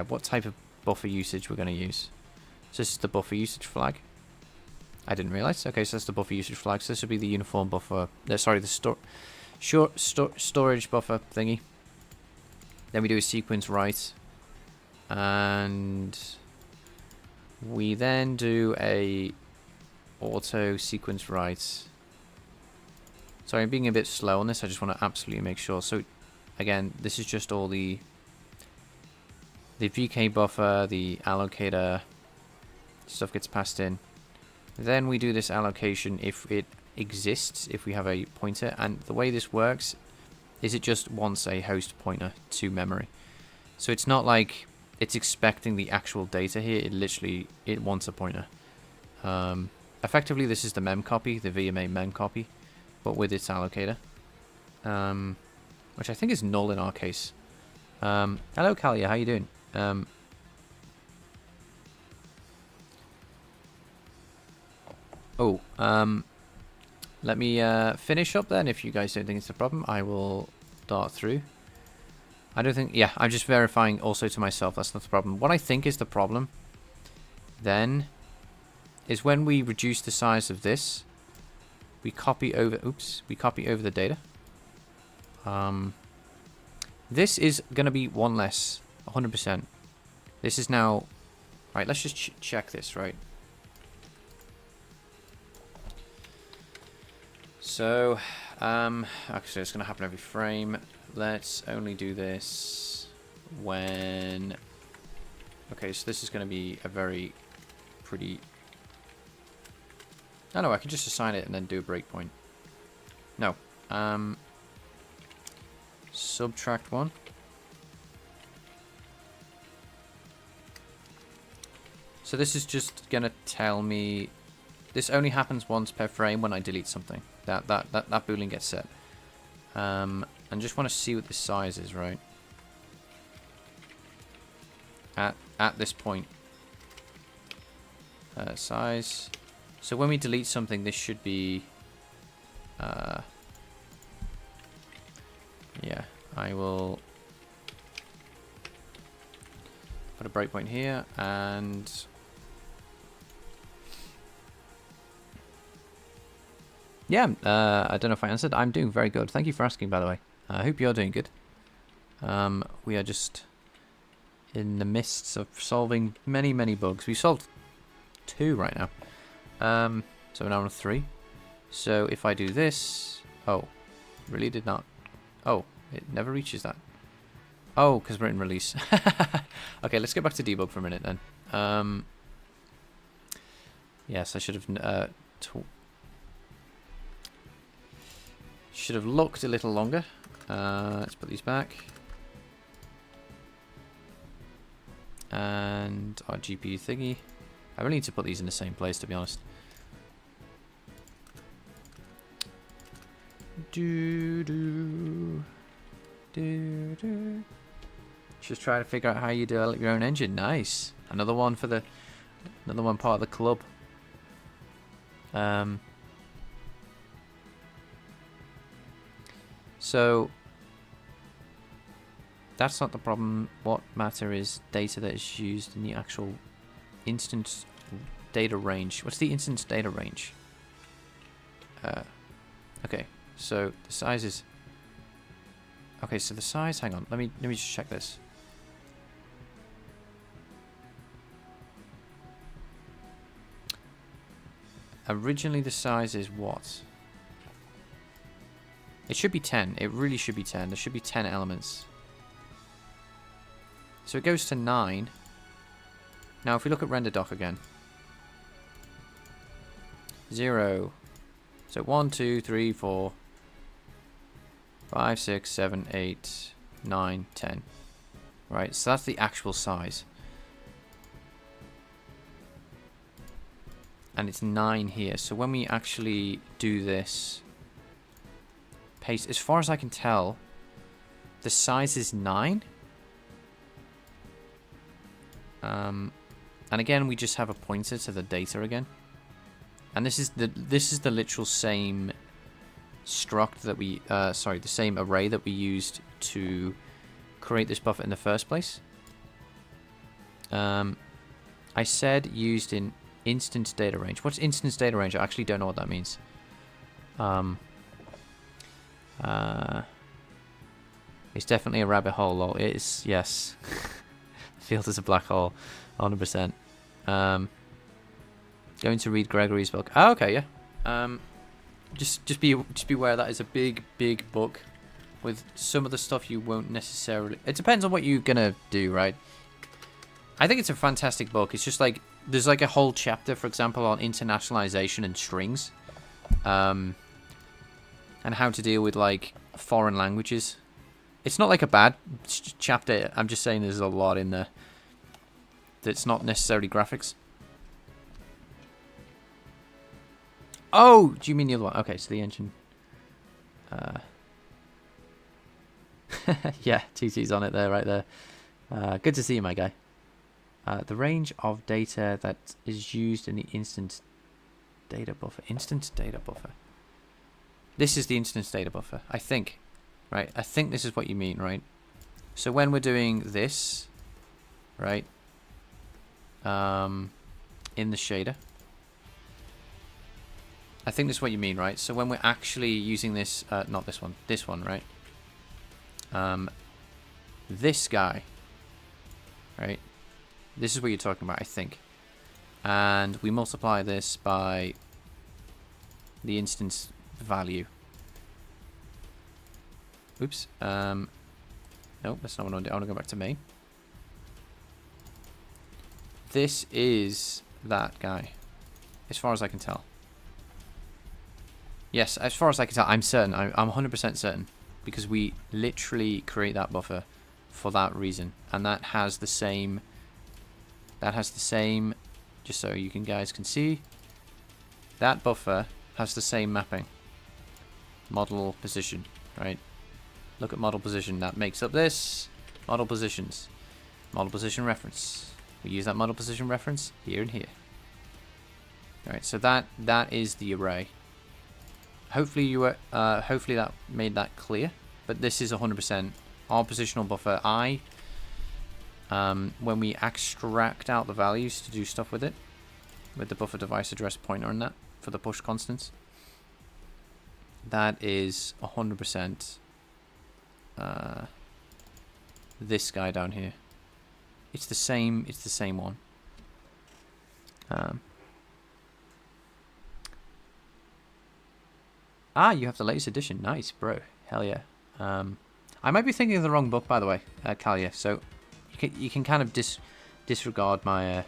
what type of buffer usage we're going to use. So this is the buffer usage flag. I didn't realize. Okay, so that's the buffer usage flag. So this would be the uniform buffer. Sorry, the storage buffer thingy. Then we do a sequence write, and we then do a auto sequence write. Sorry, I'm being a bit slow on this. I just want to absolutely make sure. So again, this is just all the VK buffer, the allocator stuff gets passed in. Then we do this allocation if it exists, if we have a pointer. And the way this works is it just wants a host pointer to memory. So it's not like it's expecting the actual data here. It wants a pointer. Effectively, this is the mem copy, the VMA mem copy, but with its allocator, which I think is null in our case. Hello, Kalia, how you doing? Let me finish up then. If you guys don't think it's a problem, I will dart through. I don't think... Yeah, I'm just verifying also to myself. That's not the problem. What I think is the problem then is when we reduce the size of this, we copy over... Oops. We copy over the data. This is going to be one less. 100%. This is now... Right, let's just check this, right? So, actually it's going to happen every frame. Let's only do this when... Okay, so this is going to be a very pretty... Oh no, I can just assign it and then do a breakpoint. No. Subtract 1. So this is just going to tell me... This only happens once per frame when I delete something. That boolean gets set. And just want to see what the size is, right? At this point. Size. So when we delete something, this should be... yeah, I will put a breakpoint here, and... Yeah, I don't know if I answered. I'm doing very good. Thank you for asking, by the way. I hope you're doing good. We are just in the midst of solving many, many bugs. We solved 2 right now. So we're now on 3. So if I do this... Oh, really did not... Oh, it never reaches that. Oh, because we're in release. Okay, let's get back to debug for a minute then. Yes, I should have... should have looked a little longer. Let's put these back. And our GPU thingy. I really need to put these in the same place, to be honest. Just trying to figure out how you develop your own engine. Nice. Another one for the... Another one part of the club. So that's not the problem. What matter is data that is used in the actual instance data range. What's the instance data range? Okay, so the size is Okay, so the size, hang on, let me just check this. Originally the size is what? It should be 10. It really should be 10. There should be 10 elements. So it goes to 9. Now if we look at render doc again. 0. So 1, 2, 3, 4, 5, 6, 7, 8, 9, 10. Right, so that's the actual size. And it's 9 here. So when we actually do this, paste, as far as I can tell, the size is 9. And again, we just have a pointer to the data again. And this is the literal same struct that we, the same array that we used to create this buffer in the first place. I said used in instance data range. What's instance data range? I actually don't know what that means. It's definitely a rabbit hole, lol. It is, yes. The field is a black hole, 100%. Going to read Gregory's book. Oh, okay, yeah. Just be aware that is a big book with some of the stuff you won't necessarily. It depends on what you're gonna do, right? I think it's a fantastic book. It's just like there's like a whole chapter, for example, on internationalization and strings, and how to deal with like foreign languages. It's not like a bad chapter. I'm just saying there's a lot in there that's not necessarily graphics. Oh, do you mean the other one? Okay, so the engine. Yeah, TT's on it there, right there. Good to see you, my guy. The range of data that is used in the instance data buffer. Instance data buffer. This is the instance data buffer, I think. Right, I think this is what you mean, right? So when we're doing this, right, in the shader, I think this is what you mean, right? So when we're actually using this, not this one, right? This guy, right? This is what you're talking about, I think. And we multiply this by the instance value. Oops. Nope, that's not what I want to do. I want to go back to main. This is that guy, as far as I can tell. Yes, as far as I can tell, I'm certain. I'm 100% certain, because we literally create that buffer for that reason, and that has the same. Just so you guys can see, that buffer has the same mapping. Model position, right? Look at model position. That makes up this. Model positions. Model position reference. We use that model position reference here and here. Alright, so that is the array. Hopefully you were hopefully that made that clear. But this is 100% our positional buffer I. When we extract out the values to do stuff with it, with the buffer device address pointer and that for the push constants, that is 100%. This guy down here. It's the same one. You have the latest edition. Nice, bro. Hell yeah. I might be thinking of the wrong book, by the way, Kalia. So you can kind of disregard my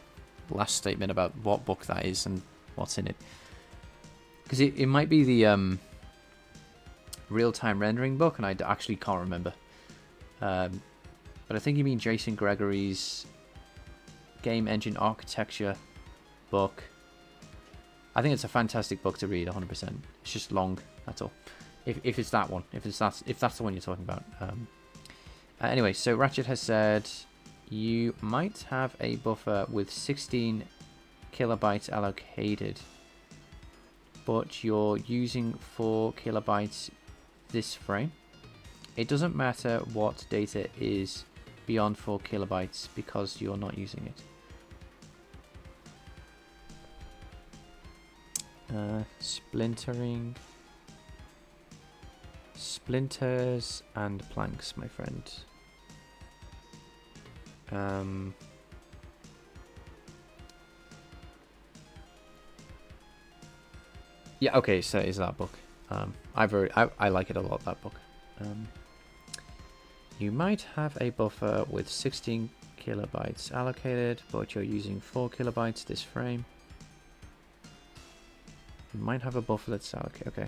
last statement about what book that is and what's in it, because it might be the real-time rendering book, and I actually can't remember. But I think you mean Jason Gregory's game engine architecture book. I think it's a fantastic book to read, 100%. It's just long, that's all. If it's that one, if that's the one you're talking about. Anyway, so Ratchet has said you might have a buffer with 16 kilobytes allocated, but you're using 4 kilobytes this frame. It doesn't matter what data is beyond 4 kilobytes because you're not using it. Splintering Splinters and planks, my friend. Yeah, okay, so is that book. I like it a lot, that book. You might have a buffer with 16 kilobytes allocated, but you're using 4 kilobytes this frame. You might have a buffer that's allocated. Okay.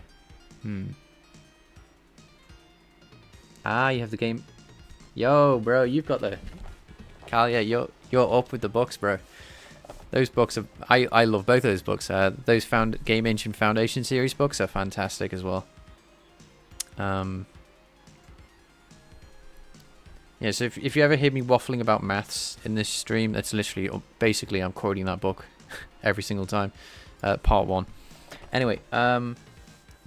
Ah, you have the game. Yo, bro, you've got the. Cal, yeah, you're up with the books, bro. Those books are. I love both of those books. Those Game Engine Foundation series books are fantastic as well. Yeah, so if you ever hear me waffling about maths in this stream, that's literally, basically, I'm quoting that book every single time. Part 1. Anyway, let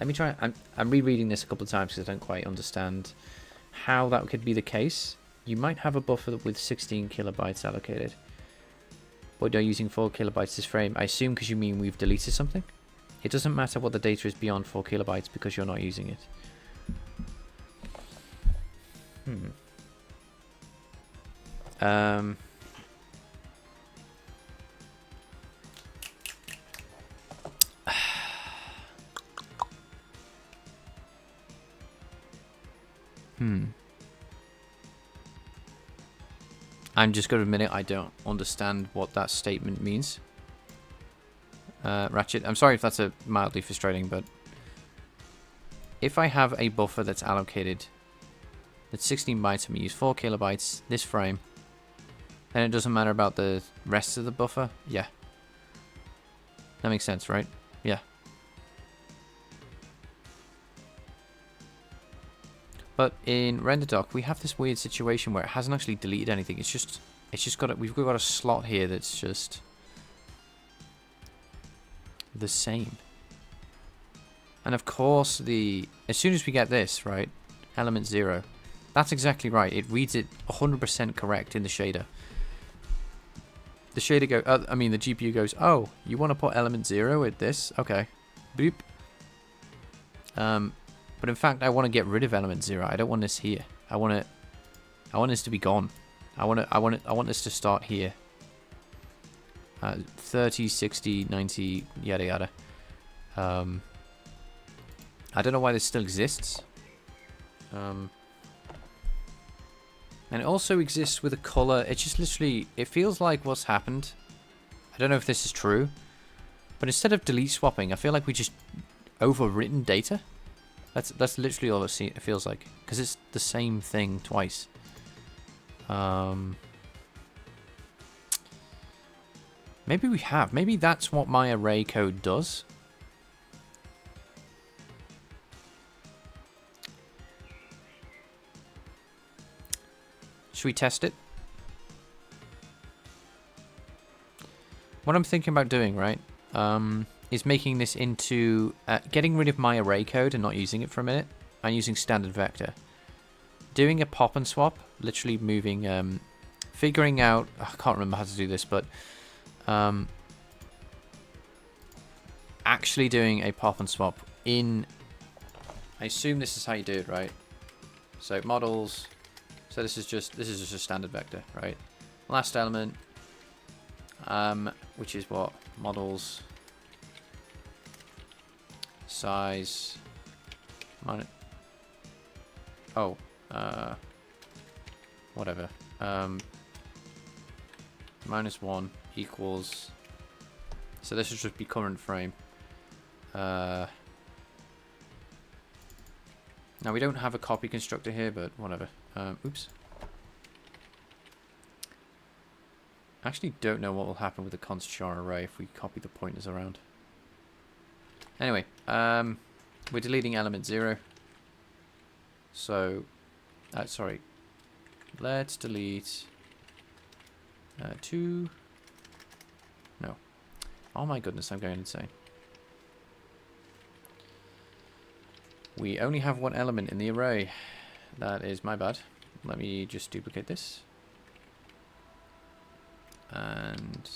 me try. I'm rereading this a couple of times because I don't quite understand how that could be the case. You might have a buffer with 16 kilobytes allocated, but you're using 4 kilobytes this frame. I assume because you mean we've deleted something. It doesn't matter what the data is beyond 4 kilobytes because you're not using it. I'm just going to admit it, I don't understand what that statement means. Ratchet, I'm sorry if that's a mildly frustrating, but if I have a buffer that's allocated, that's 16 bytes and we use 4 kilobytes this frame, then it doesn't matter about the rest of the buffer? Yeah. That makes sense, right? Yeah. But in RenderDoc, we have this weird situation where it hasn't actually deleted anything. It's just got we've got a slot here that's just the same. And of course, as soon as we get this, right, element 0, that's exactly right. It reads it 100% correct in the shader. The shader the GPU goes, oh, you want to put element 0 with this? Okay. Boop. But in fact, I want to get rid of element 0. I don't want this here. I want this to be gone. I want this to start here. 30, 60, 90, yada yada. I don't know why this still exists. And it also exists with a color. It just literally, it feels like what's happened. I don't know if this is true, but instead of delete swapping, I feel like we just overwritten data. That's literally all it feels like, because it's the same thing twice. Maybe we have. Maybe that's what my array code does. Should we test it? What I'm thinking about doing, right, is making this into getting rid of my array code and not using it for a minute, and using standard vector. Doing a pop and swap, literally moving, figuring out, I can't remember how to do this, but actually doing a pop and swap in, I assume this is how you do it, right? So models, so this is just a standard vector, right? Last element, which is what? Models size minus, whatever, -1 equals, so this should just be current frame. Now we don't have a copy constructor here, but whatever. Oops. I actually don't know what will happen with the const char array if we copy the pointers around. Anyway, we're deleting element 0. So, sorry. Let's delete 2. No. Oh my goodness, I'm going insane. We only have one element in the array. That is my bad. Let me just duplicate this. And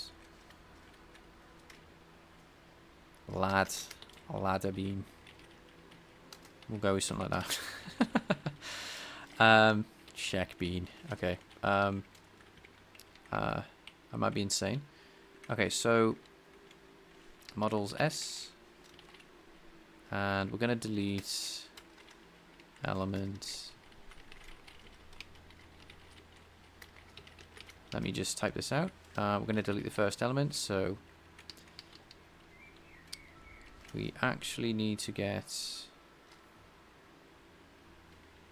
ladder beam. We'll go with something like that. Check bean. Okay. I might be insane. Okay, so models S, and we're gonna delete elements. Let me just type this out. We're gonna delete the first element, so we actually need to get.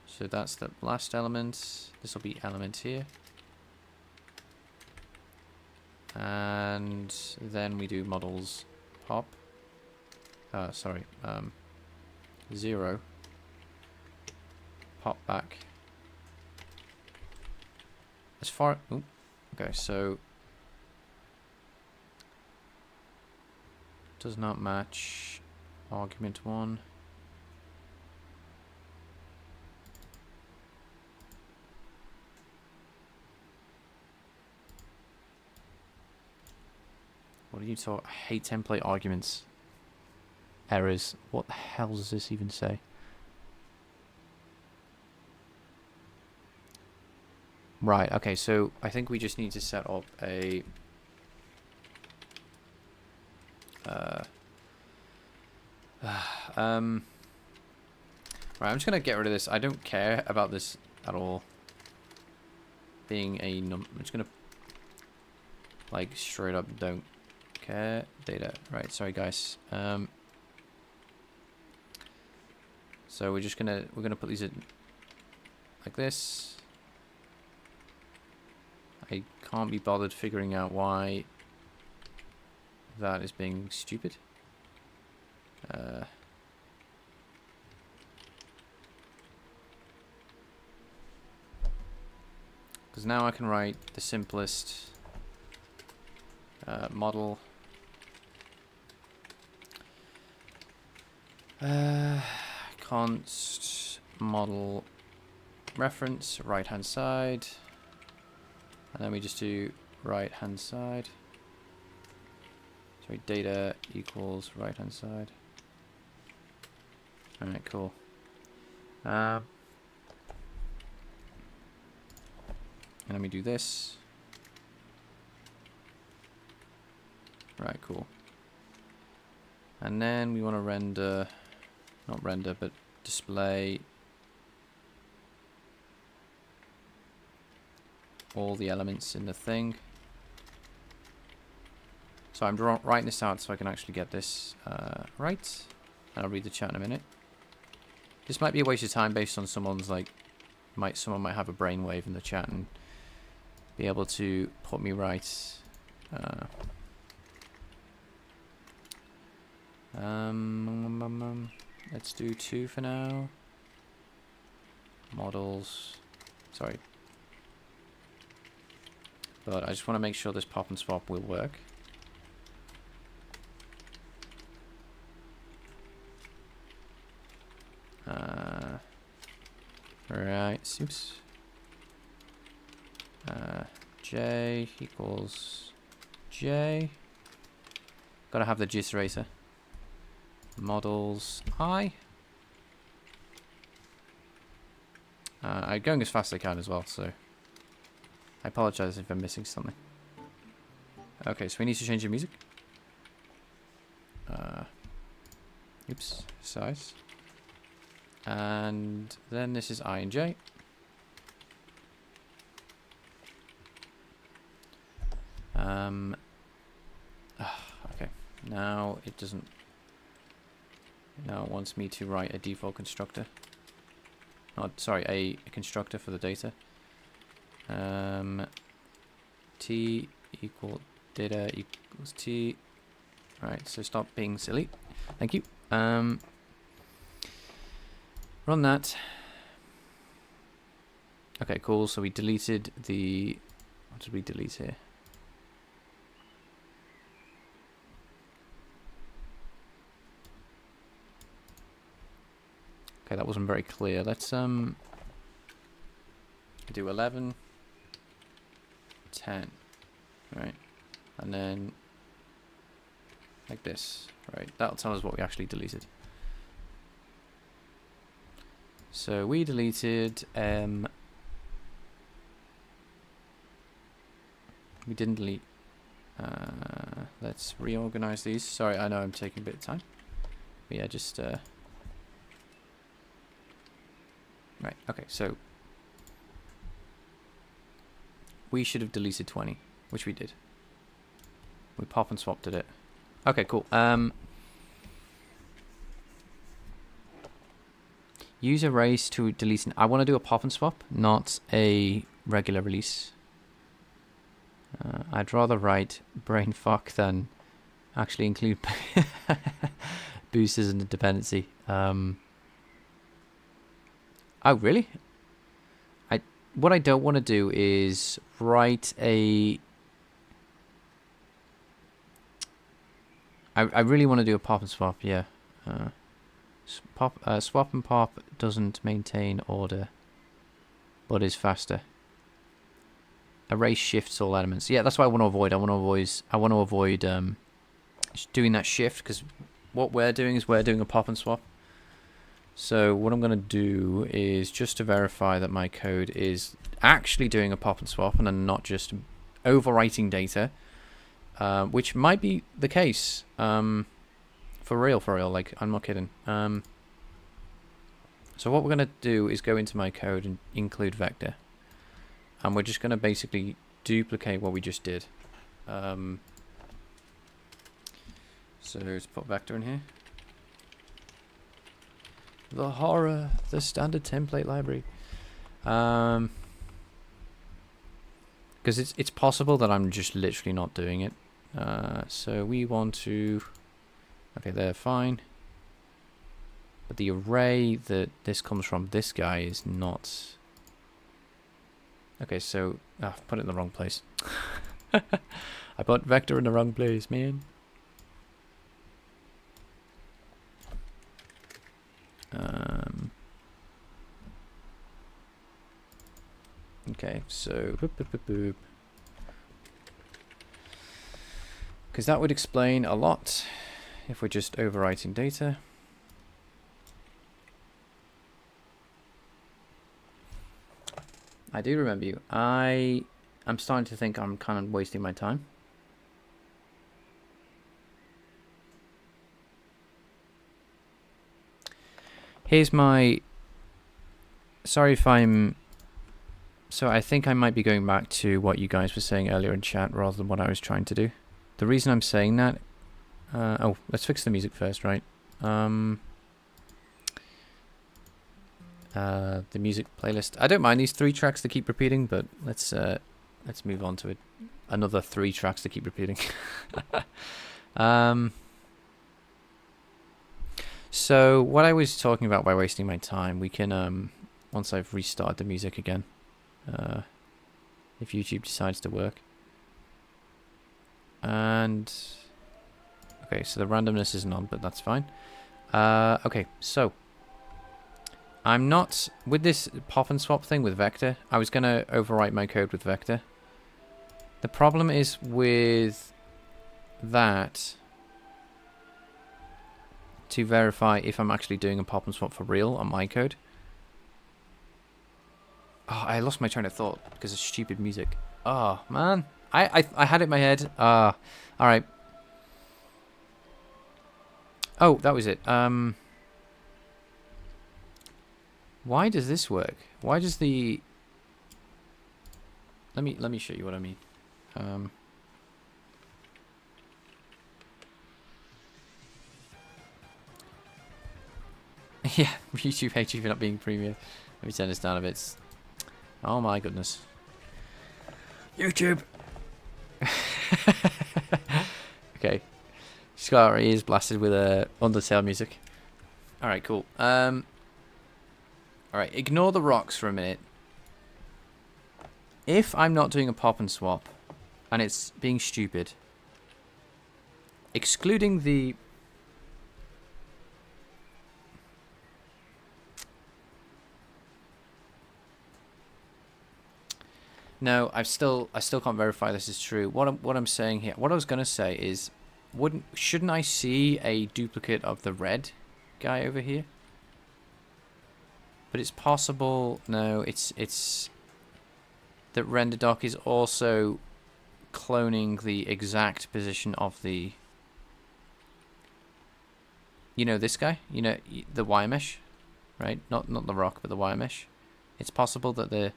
So that's the last element. This will be element here. And then we do models pop. 0. Pop back. As far... Ooh, okay, so... Does not match argument 1. What are you talking? I hate template arguments. Errors. What the hell does this even say? Right, okay, so I think we just need to set up a... Right, I'm just going to get rid of this. I don't care about this at all. Being a I'm just going to... Like, straight up don't care. Data. Right, sorry guys. So we're gonna put these in like this. I can't be bothered figuring out why that is being stupid. Because now I can write the simplest model. Const model reference right hand side, and then we just do right hand side. Sorry, data equals right hand side. All right, cool. And let me do this. Right, cool. And then we want to render, not render, but display all the elements in the thing. So I'm writing this out so I can actually get this right. And I'll read the chat in a minute. This might be a waste of time based on someone's like, someone might have a brainwave in the chat and be able to put me right. Let's do 2 for now. Models. Sorry. But I just want to make sure this pop and swap will work. Right, oops. J equals J. Gotta have the gist eraser. Models I. I'm going as fast as I can as well, so I apologize if I'm missing something. Okay, so we need to change the music. Oops, size. And then this is I and J. Okay, now it doesn't. Now it wants me to write a default constructor. Oh, sorry, a constructor for the data. T equal data equals T. Right, so stop being silly. Thank you. Run that. Okay, cool. So we deleted the... What did we delete here? Okay, that wasn't very clear. Let's do 11, 10, right? And then like this, right? That'll tell us what we actually deleted. So we deleted we didn't delete. Let's reorganize these. Sorry, I know I'm taking a bit of time. But yeah, just right, okay, so we should have deleted 20, which we did. We pop and swapped it. Okay, cool. Use erase to delete I want to do a pop and swap, not a regular release. I'd rather write brain fuck than actually include boosters and dependency. Oh, really? What I don't want to do is write a... I really want to do a pop and swap, yeah. Swap and pop doesn't maintain order, but is faster. Erase shifts all elements. Yeah, that's what I want to avoid. I want to avoid doing that shift, because what we're doing is we're doing a pop and swap. So what I'm going to do is, just to verify that my code is actually doing a pop and swap and I'm not just overwriting data, which might be the case. For real, like, I'm not kidding. So what we're going to do is go into my code and include vector. And we're just going to basically duplicate what we just did. So let's put vector in here. The horror, the standard template library. Because it's possible that I'm just literally not doing it. So we want to... Okay, they're fine. But the array that this comes from, this guy, is not... Okay, so... I've put it in the wrong place. I put vector in the wrong place, man. Okay, so... Because that would explain a lot if we're just overwriting data. I do remember you. I'm starting to think I'm kind of wasting my time. Here's my... Sorry if I'm... So I think I might be going back to what you guys were saying earlier in chat rather than what I was trying to do. The reason I'm saying that... oh, let's fix the music first, right? The music playlist. I don't mind these 3 tracks to keep repeating, but let's move on to it. Another 3 tracks to keep repeating. So what I was talking about by wasting my time, we can once I've restarted the music again, if YouTube decides to work. And okay, so the randomness isn't on, but that's fine. Okay, so I'm not with this pop and swap thing with vector. I was gonna overwrite my code with vector. The problem is with that, to verify if I'm actually doing a pop and swap for real on my code. Oh, I lost my train of thought because of stupid music. Oh man, I had it in my head. All right. Oh, that was it. Why does this work? Why does the... Let me show you what I mean. Yeah, YouTube hates you for not being premium. Let me turn this down a bit. Oh my goodness. YouTube! Okay. She's got our ears blasted with Undertale music. Alright, cool. Alright, ignore the rocks for a minute. If I'm not doing a pop and swap, and it's being stupid, excluding the... No, I still can't verify this is true. What I'm saying here, what I was gonna say is, shouldn't I see a duplicate of the red guy over here? But it's possible. No, it's that render doc is also cloning the exact position of the. You know this guy. You know the wire mesh, right? Not the rock, but the wire mesh. It's possible that the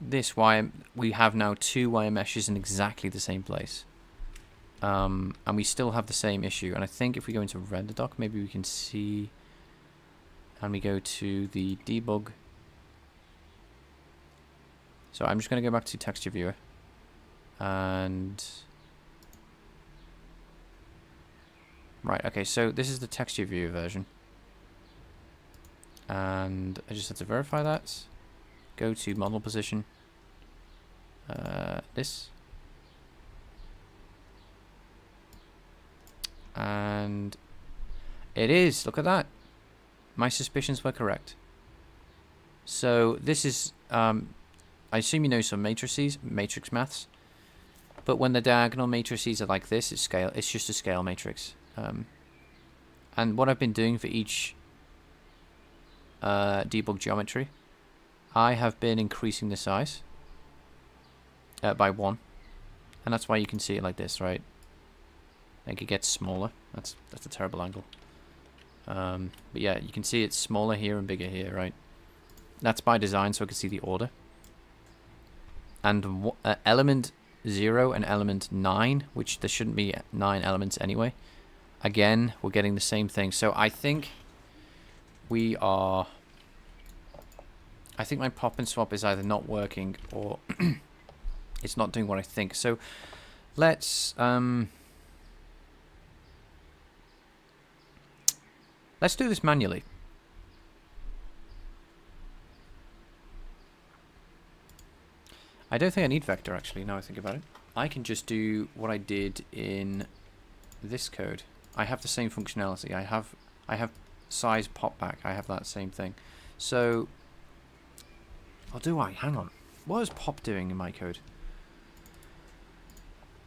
this wire, we have now 2 wire meshes in exactly the same place. And we still have the same issue. And I think if we go into render doc, maybe we can see, and we go to the debug. So I'm just going to go back to texture viewer. And right, okay, so this is the texture viewer version. And I just have to verify that. Go to model position. This. And it is. Look at that. My suspicions were correct. So this is, I assume you know some matrix maths. But when the diagonal matrices are like this, it's just a scale matrix. And what I've been doing for each debug geometry, I have been increasing the size by 1. And that's why you can see it like this, right? Like it gets smaller. That's a terrible angle. But yeah, you can see it's smaller here and bigger here, right? That's by design, so I can see the order. And element 0 and element 9, which there shouldn't be 9 elements anyway. Again, we're getting the same thing. So I think we are... I think my pop and swap is either not working or it's not doing what I think. So let's do this manually. I don't think I need vector actually, now I think about it. I can just do what I did in this code. I have the same functionality. I have size pop back. I have that same thing. So, or do I? Hang on. What is pop doing in my code?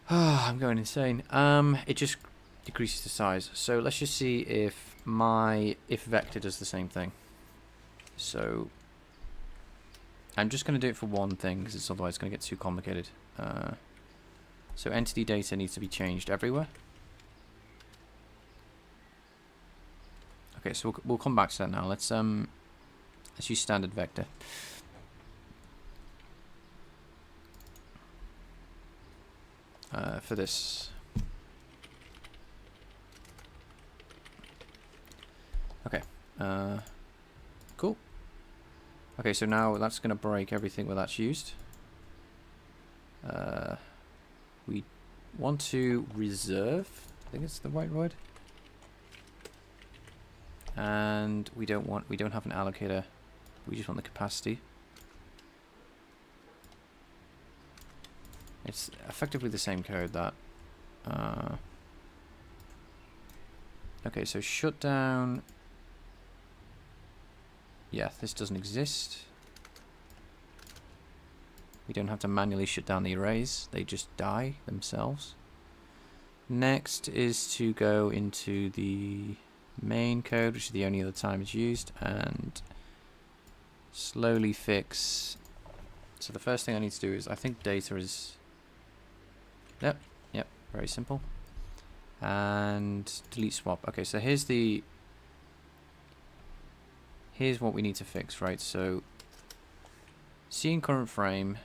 I'm going insane. It just decreases the size. So let's just see if vector does the same thing. So I'm just going to do it for one thing because it's otherwise going to get too complicated. So entity data needs to be changed everywhere. Okay, so we'll come back to that now. Let's use standard vector. For this. Okay. Cool. Okay, so now that's going to break everything where that's used. We want to reserve. I think it's the right word. And we don't have an allocator. We just want the capacity. It's effectively the same code that. Okay, so shut down. Yeah, this doesn't exist. We don't have to manually shut down the arrays. They just die themselves. Next is to go into the main code, which is the only other time it's used, and slowly fix. So the first thing I need to do is, I think data is... Yep, very simple. And delete swap. Okay, so here's what we need to fix, right? So seeing current frame.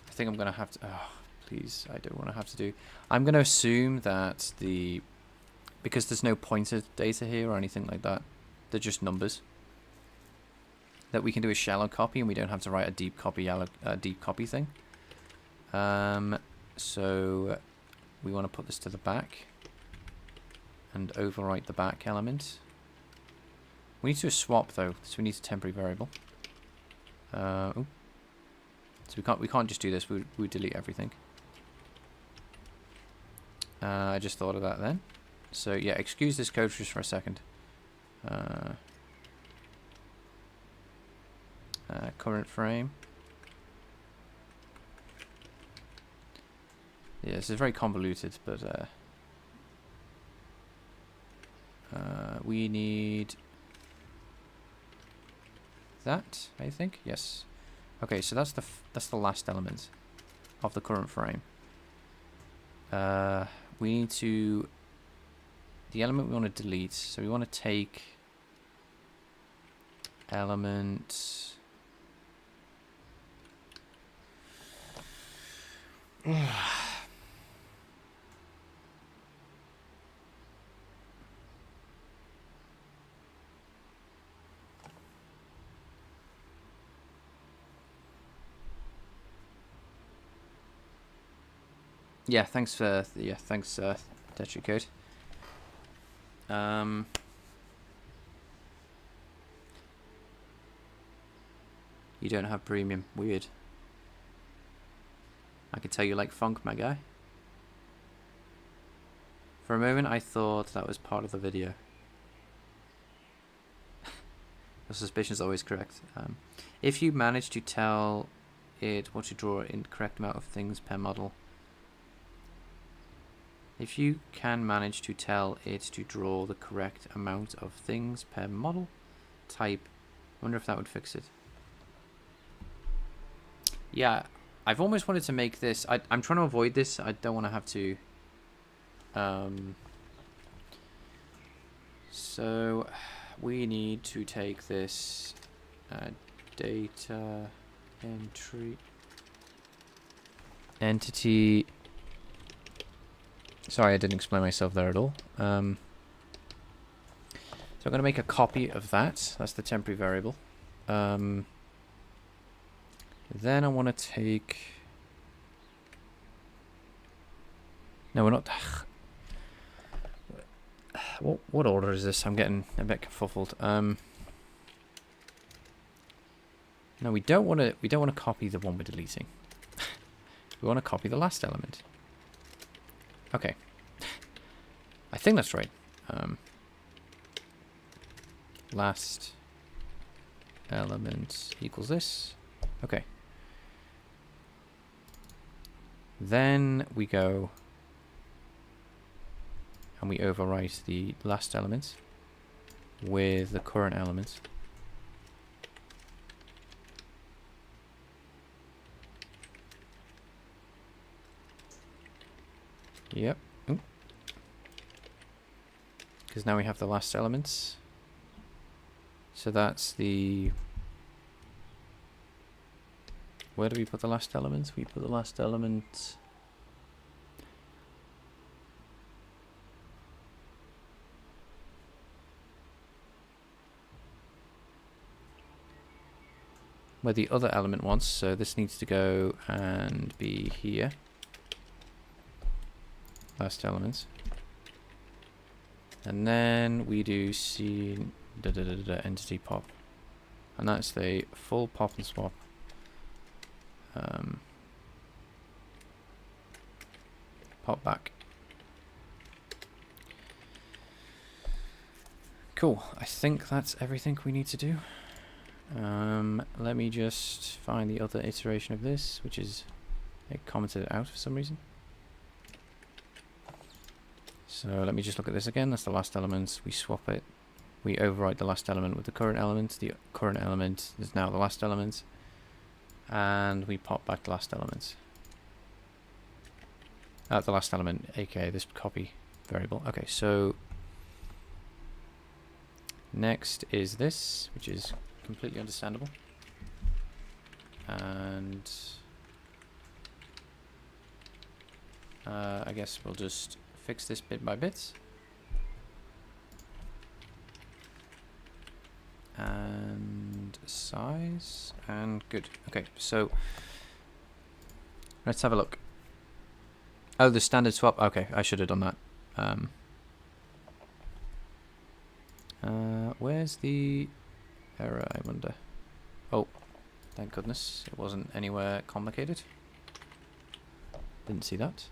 I think I'm gonna have to. Oh, please, I don't want to have to do. I'm gonna assume that because there's no pointer data here or anything like that. They're just numbers. That we can do a shallow copy and we don't have to write a deep copy thing. So we want to put this to the back and overwrite the back element. We need to do a swap though, so we need a temporary variable. So we can't just do this. We delete everything. I just thought of that then. So yeah, excuse this code just for a second. current frame. Yeah, this is very convoluted, but we need that, I think. Yes. Okay, so that's the last element of the current frame. We need to the element we want to delete. So we want to take element. Yeah, thanks for Tetri Code. You don't have premium. Weird. I could tell you like funk, my guy. For a moment, I thought that was part of the video. Your suspicion is always correct. If you manage to tell it what to draw in the correct amount of things per model. If you can manage to tell it to draw the correct amount of things per model type, I wonder if that would fix it. Yeah, I've almost wanted to make this. I'm trying to avoid this. I don't want to have to. So we need to take this data entry entity. Sorry, I didn't explain myself there at all. So I'm going to make a copy of that. That's the temporary variable. Then I want to take... No, we're not... What order is this? I'm getting a bit kerfuffled. No, we don't want to copy the one we're deleting. We want to copy the last element. Okay. I think that's right. Last element equals this. Okay. Then we go and we overwrite the last element with the current element. Yep. Because now we have the last elements. So that's the... Where do we put the last element? We put the last element... where the other element wants. So this needs to go and be here. Last element. And then we do C entity pop. And that's the full pop and swap. Pop back. Cool. I think that's everything we need to do. Let me just find the other iteration of this, which is it commented out for some reason. So let me just look at this again. That's the last element. We swap it. We overwrite the last element with the current element. The current element is now the last element. And we pop back the last element. The last element, aka this copy variable. Okay, so next is this, which is completely understandable. And I guess we'll just fix this bit by bit. And size, and good. Okay, so let's have a look. Oh, the standard swap. Okay, I should have done that. Where's the error, I wonder? Oh, thank goodness. It wasn't anywhere complicated. Didn't see that.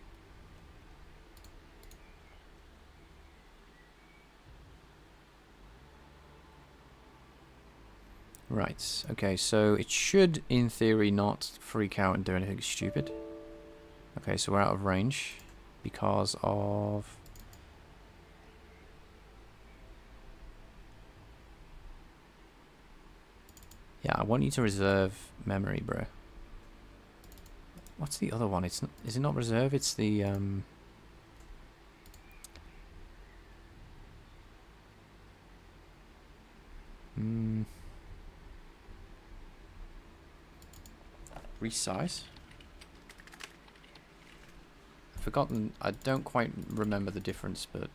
Right, okay, so it should, in theory, not freak out and do anything stupid. Okay, so we're out of range because of... Yeah, I want you to reserve memory, bro. What's the other one? It's not, is it not reserve? It's the resize. I've forgotten. I don't quite remember the difference, but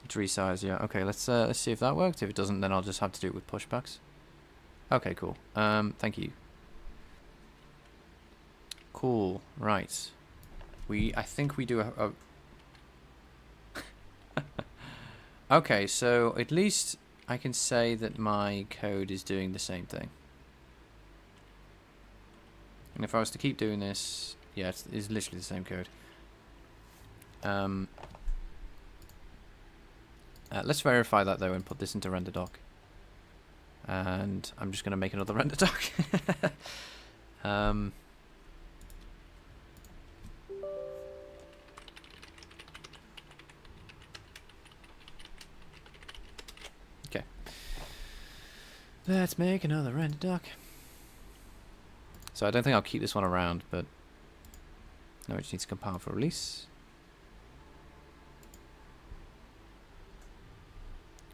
it's resize. Yeah. Okay. Let's see if that worked. If it doesn't, then I'll just have to do it with pushbacks. Okay. Cool. Thank you. Cool. Right. I think we do a okay, so at least I can say that my code is doing the same thing. And if I was to keep doing this, yeah, it's literally the same code. Let's verify that though and put this into render doc. And I'm just going to make another render doc. Okay. Let's make another render doc. So I don't think I'll keep this one around, but no, it just needs to compile for release.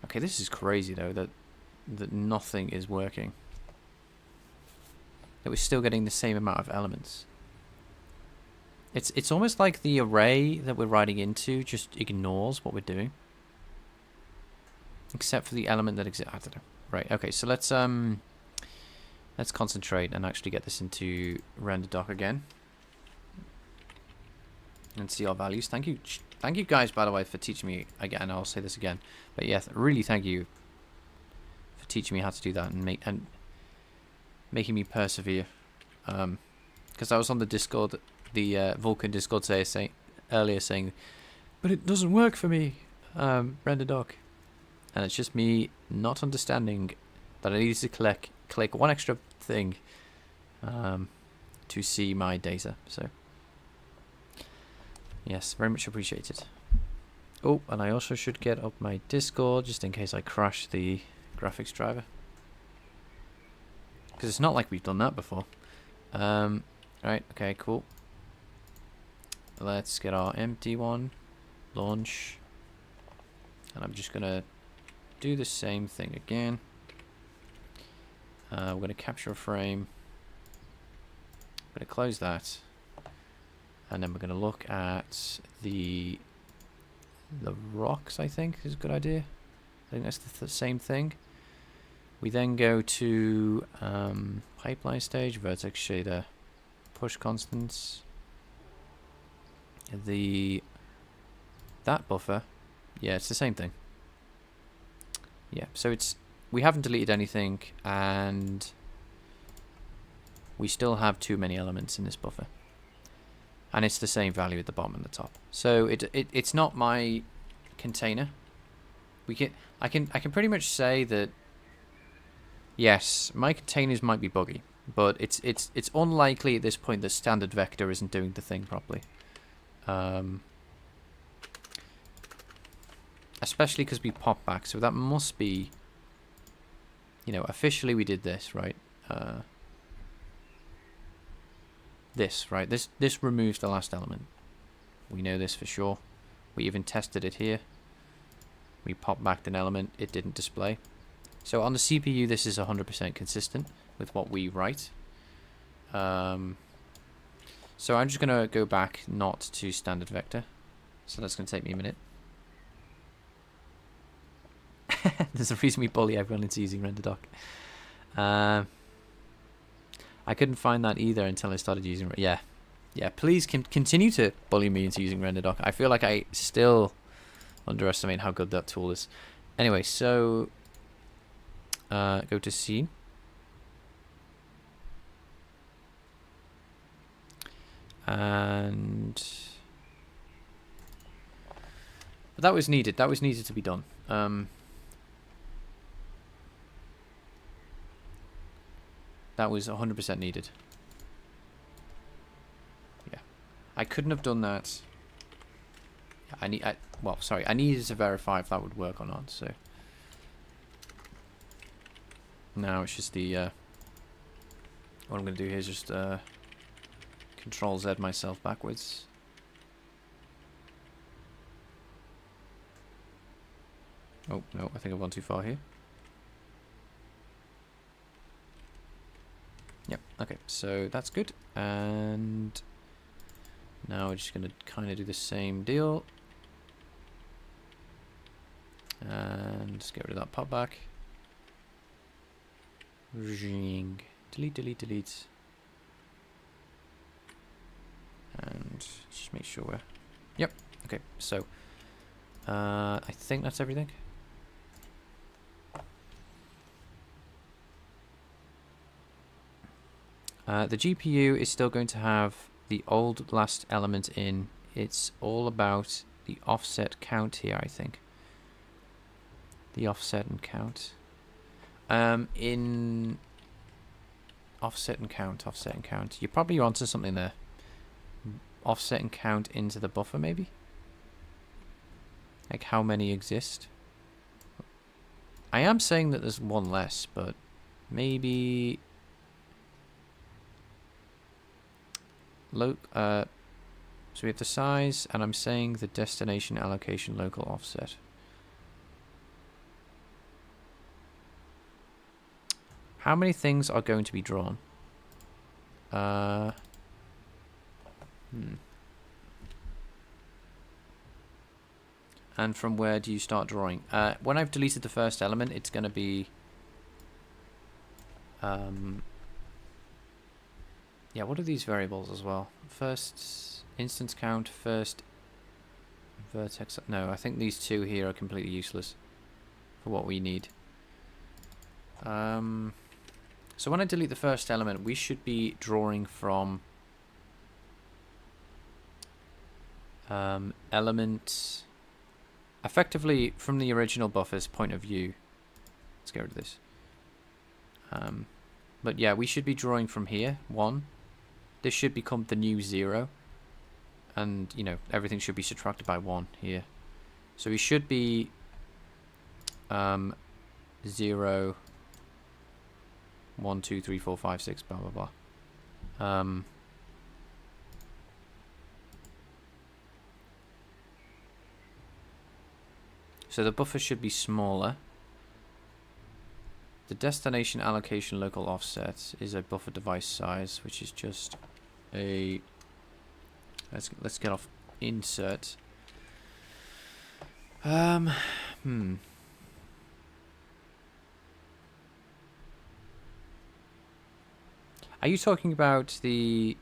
Okay, this is crazy though, that nothing is working. That we're still getting the same amount of elements. It's almost like the array that we're writing into just ignores what we're doing. Except for the element that exists. I don't know. Right, okay, so let's concentrate and actually get this into render doc again. And see our values. Thank you guys, by the way, for teaching me again. I'll say this again, but yes, really thank you for teaching me how to do that and making me persevere. Because I was on the Discord, the Vulkan Discord earlier saying, but it doesn't work for me, render doc, and it's just me not understanding that I needed to click one extra thing to see my data. So. Yes, very much appreciated. Oh, and I also should get up my Discord just in case I crash the graphics driver. Because it's not like we've done that before. Right, okay, cool. Let's get our empty one. Launch. And I'm just going to do the same thing again. We're going to capture a frame. I'm going to close that. And then we're going to look at the rocks, I think, is a good idea. I think that's the same thing. We then go to pipeline stage, vertex shader, push constants. That buffer, yeah, it's the same thing. Yeah, so we haven't deleted anything, and we still have too many elements in this buffer. And it's the same value at the bottom and the top. So it's not my container. I can pretty much say that yes, my containers might be buggy, but it's unlikely at this point that standard vector isn't doing the thing properly. Especially because we pop back, so that must be, you know, officially we did this, right? This, right? This removes the last element. We know this for sure. We even tested it here. We popped back an element, it didn't display. So on the CPU, this is 100% consistent with what we write. So I'm just going to go back not to standard vector. So that's going to take me a minute. There's a reason we bully everyone into using render doc. I couldn't find that either until I started using... Yeah, please continue to bully me into using render doc. I feel like I still underestimate how good that tool is. Anyway, so... go to scene. And... But that was needed. That was needed to be done. That was 100% needed. Yeah. I couldn't have done that. I needed to verify if that would work or not, so. Now it's just the, what I'm going to do here is just, Control Z myself backwards. Oh, no, I think I've gone too far here. Yep, okay, so that's good. And now we're just going to kind of do the same deal. And just get rid of that pop back. Delete, delete, delete. And just make sure we're... Yep, okay, so I think that's everything. The GPU is still going to have the old last element in. It's all about the offset count here, I think. The offset and count. In offset and count, offset and count. You're probably onto something there. Offset and count into the buffer, maybe? Like how many exist? I am saying that there's one less, but maybe... so we have the size, and I'm saying the destination allocation local offset. How many things are going to be drawn? And from where do you start drawing? When I've deleted the first element, it's going to be... yeah, what are these variables as well? First instance count, first vertex... No, I think these two here are completely useless for what we need. So when I delete the first element, we should be drawing from element... effectively from the original buffer's point of view. Let's get rid of this. But yeah, we should be drawing from here, 1. This should become the new 0. And, you know, everything should be subtracted by 1 here. So we should be 0, 1, 2, 3, 4, 5, 6, blah, blah, blah. So the buffer should be smaller. The destination allocation local offset is a buffer device size, which is just a... Let's get off insert. Are you talking about the...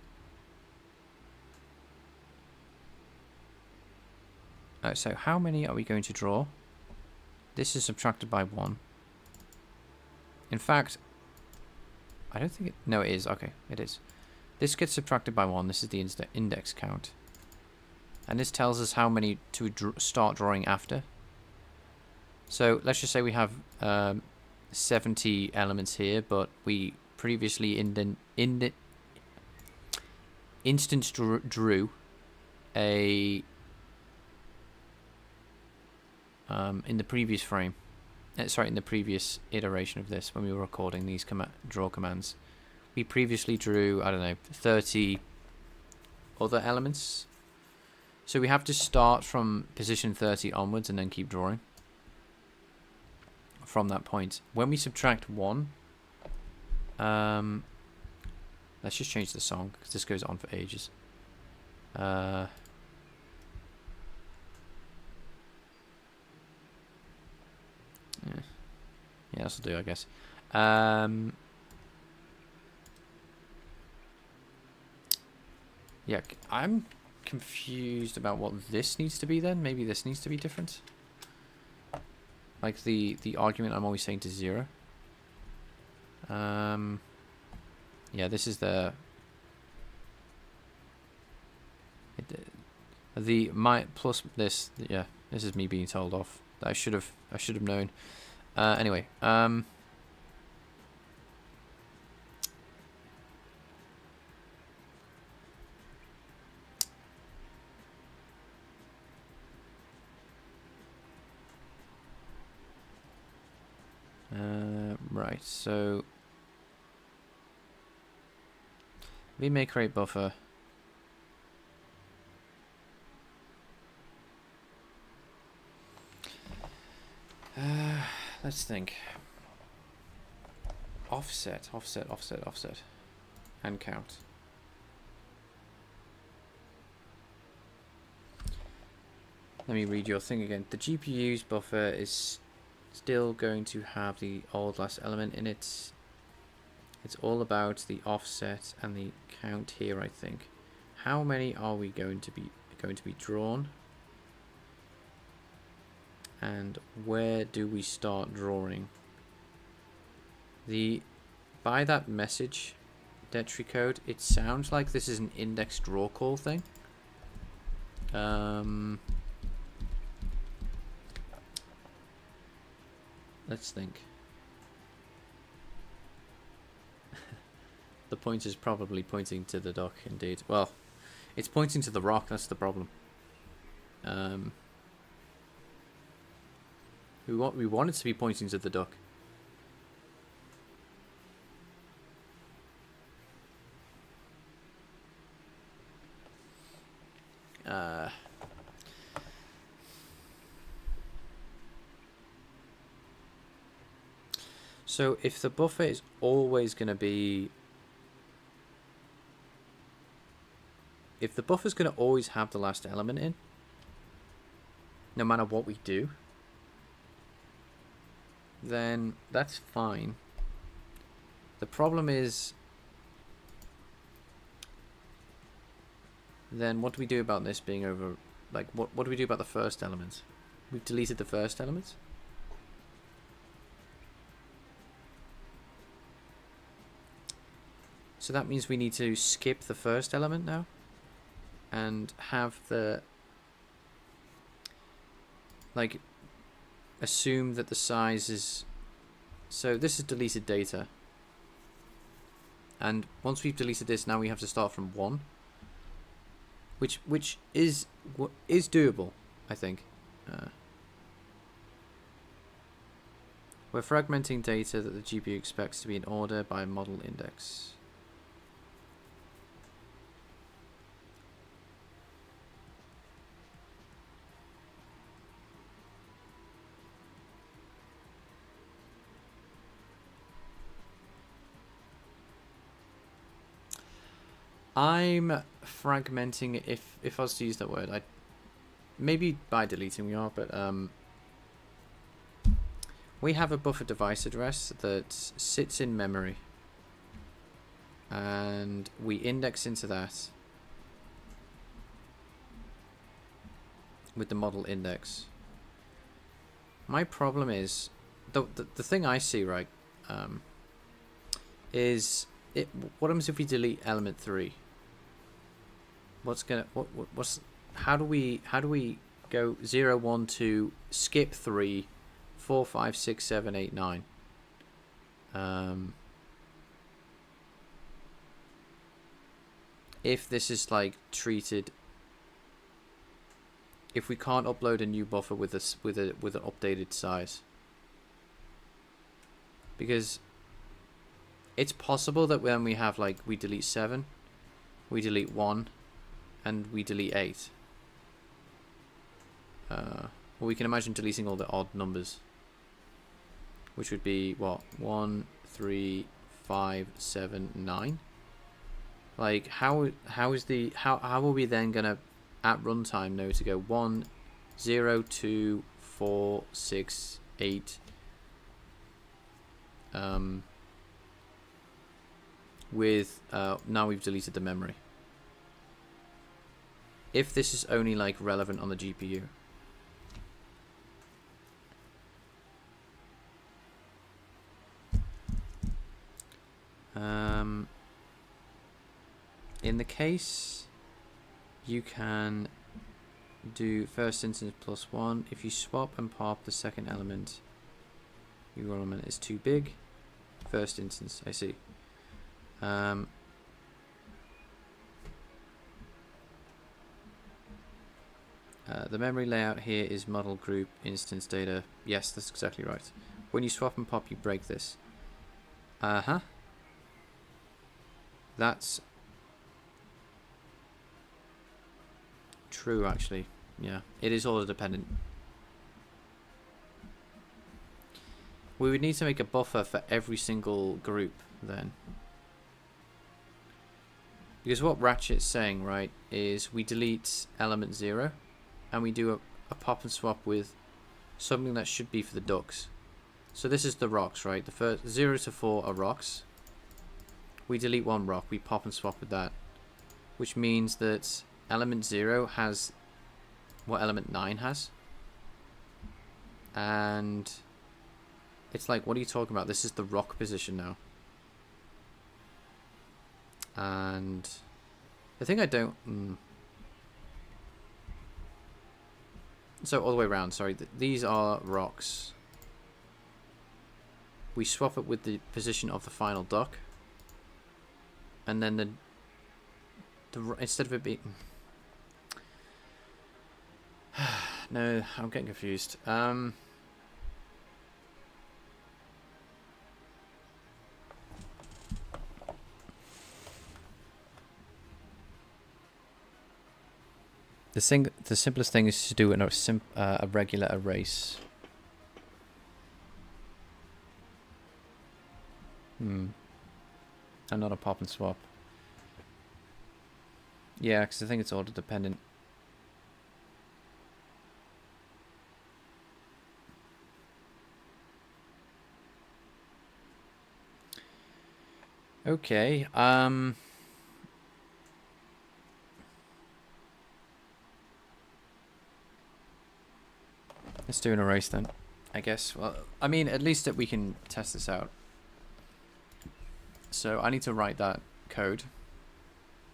so how many are we going to draw? This is subtracted by 1. In fact, I don't think it... No, it is. Okay, it is. This gets subtracted by 1. This is the index count. And this tells us how many to start drawing after. So let's just say we have 70 elements here, but we previously instance drew a... in the previous frame. Sorry, in the previous iteration of this, when we were recording these draw commands, we previously drew, I don't know, 30 other elements. So we have to start from position 30 onwards and then keep drawing from that point. When we subtract 1, let's just change the song, because this goes on for ages. Yeah, that'll do, I guess. Yeah, I'm confused about what this needs to be then. Maybe this needs to be different. Like the argument I'm always saying to 0. Yeah, this is the my plus this. Yeah, this is me being told off. I should have known. Anyway, Right, so vmake rate buffer. Let's think. Offset, and count. Let me read your thing again. The GPU's buffer is still going to have the old last element in it. It's all about the offset and the count here, I think. How many are we going to be drawn? And where do we start drawing? By that message detry code, it sounds like this is an index draw call thing. Let's think. The pointer's probably pointing to the dock, indeed. Well, it's pointing to the rock, that's the problem. We want it to be pointing to the duck. So if the buffer is always going to be... If the buffer's going to always have the last element in, no matter what we do, then that's fine. The problem is, then what do we do about this being over? Like, what do we do about the first element? We've deleted the first element. So that means we need to skip the first element now and have the, like, assume that the size is, so this is deleted data, and once we've deleted this, now we have to start from 1, which is doable, I think. We're fragmenting data that the GPU expects to be in order by model index. I'm fragmenting, if I was to use that word, maybe by deleting we are, but we have a buffer device address that sits in memory, and we index into that with the model index. My problem is, the thing I see, right, is what happens if we delete element 3? How do we go 0, 1, 2, skip 3, 4, 5, 6, 7, 8, 9? If this is like treated, if we can't upload a new buffer with an updated size, because it's possible that when we have, like, we delete 7, we delete 1, and we delete 8. Well, we can imagine deleting all the odd numbers, which would be what, 1, 3, 5, 7, 9. Like, how are we then gonna at runtime know to go 1, 0, 2, 4, 6, 8, with now we've deleted the memory, if this is only, like, relevant on the GPU? In the case, you can do first instance plus 1. If you swap and pop the second element, your element is too big. First instance, I see. The memory layout here is model group instance data. Yes, that's exactly right. When you swap and pop, you break this. Uh-huh. That's true, actually. Yeah, it is order dependent. We would need to make a buffer for every single group then. Because what Ratchet's saying, right, is we delete element 0 and we do a pop and swap with something that should be for the ducks. So this is the rocks, right? The first 0 to 4 are rocks. We delete one rock, we pop and swap with that. Which means that element 0 has what element 9 has. And it's like, what are you talking about? This is the rock position now. And I think I don't... So all the way around, sorry. These are rocks. We swap it with the position of the final duck. And then the instead of it being... No, I'm getting confused. The simplest thing is to do a regular erase. And not a pop and swap. Yeah, because I think it's order dependent. Okay, let's do an erase then, I guess. Well, I mean, at least that we can test this out. So I need to write that code.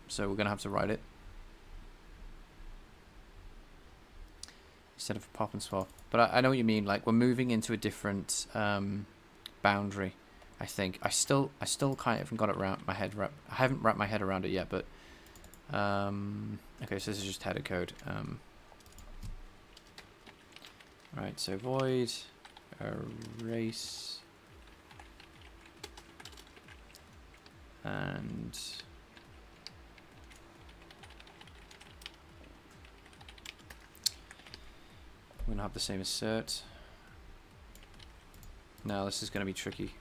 So we're going to have to write it. Instead of pop and swap. But I know what you mean. Like, we're moving into a different boundary, I think. I still kind of haven't got it around my head. I haven't wrapped my head around it yet, but... okay, so this is just header code. Right, so void erase and we're gonna have the same assert. Now this is gonna be tricky.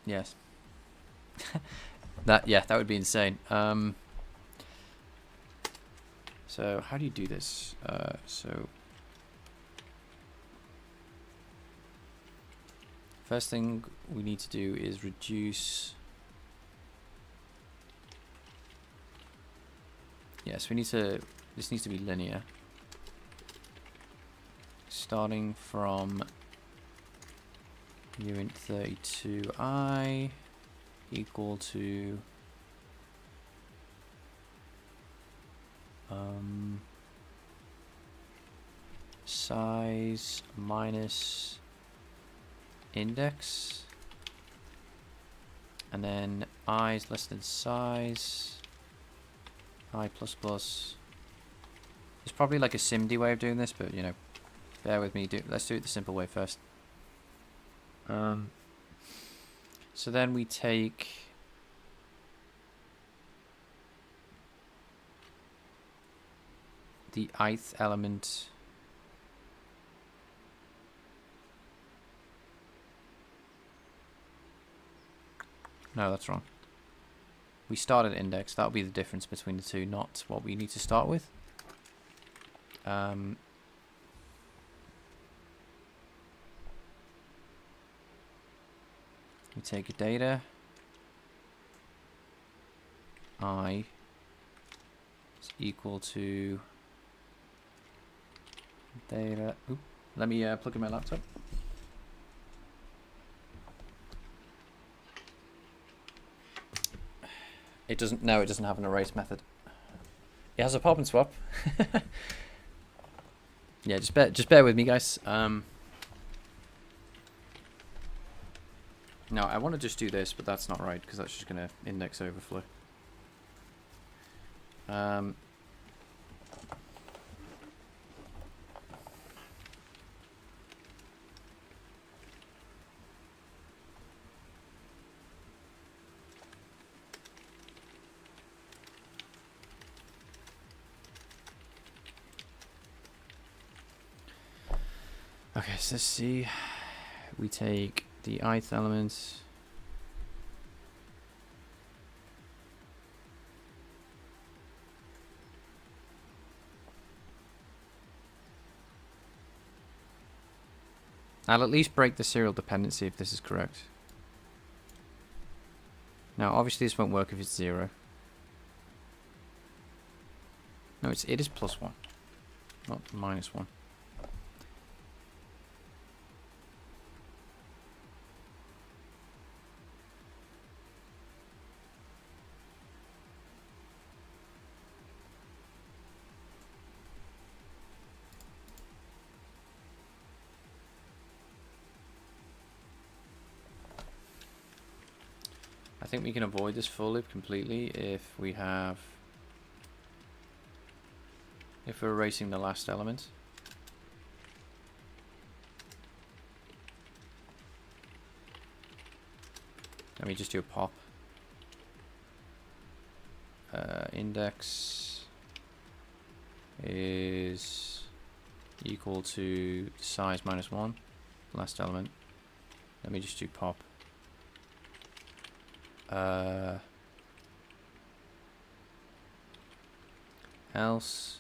Yes. That would be insane. So how do you do this? So first thing we need to do is reduce. Yes, we need to. This needs to be linear. Starting from uint 32i equal to size minus index, and then I is less than size, I plus plus. There's probably like a SIMD way of doing this, but you know, bear with me. Let's do it the simple way first. So then we take the ith element. No, that's wrong. We start at index. That'll be the difference between the two, not what we need to start with. We take a data. I is equal to data. Oop, let me plug in my laptop. It doesn't. No, it doesn't have an erase method. It has a pop and swap. Yeah, just bear with me, guys. No, I want to just do this, but that's not right because that's just gonna index overflow. Okay, so let's see. We take the ith element. I'll at least break the serial dependency if this is correct. Now, obviously this won't work if it's 0. No, it is +1, not -1. I think we can avoid this for loop completely if we have... if we're erasing the last element. Let me just do a pop. Index is equal to size -1, last element. Let me just do pop. Else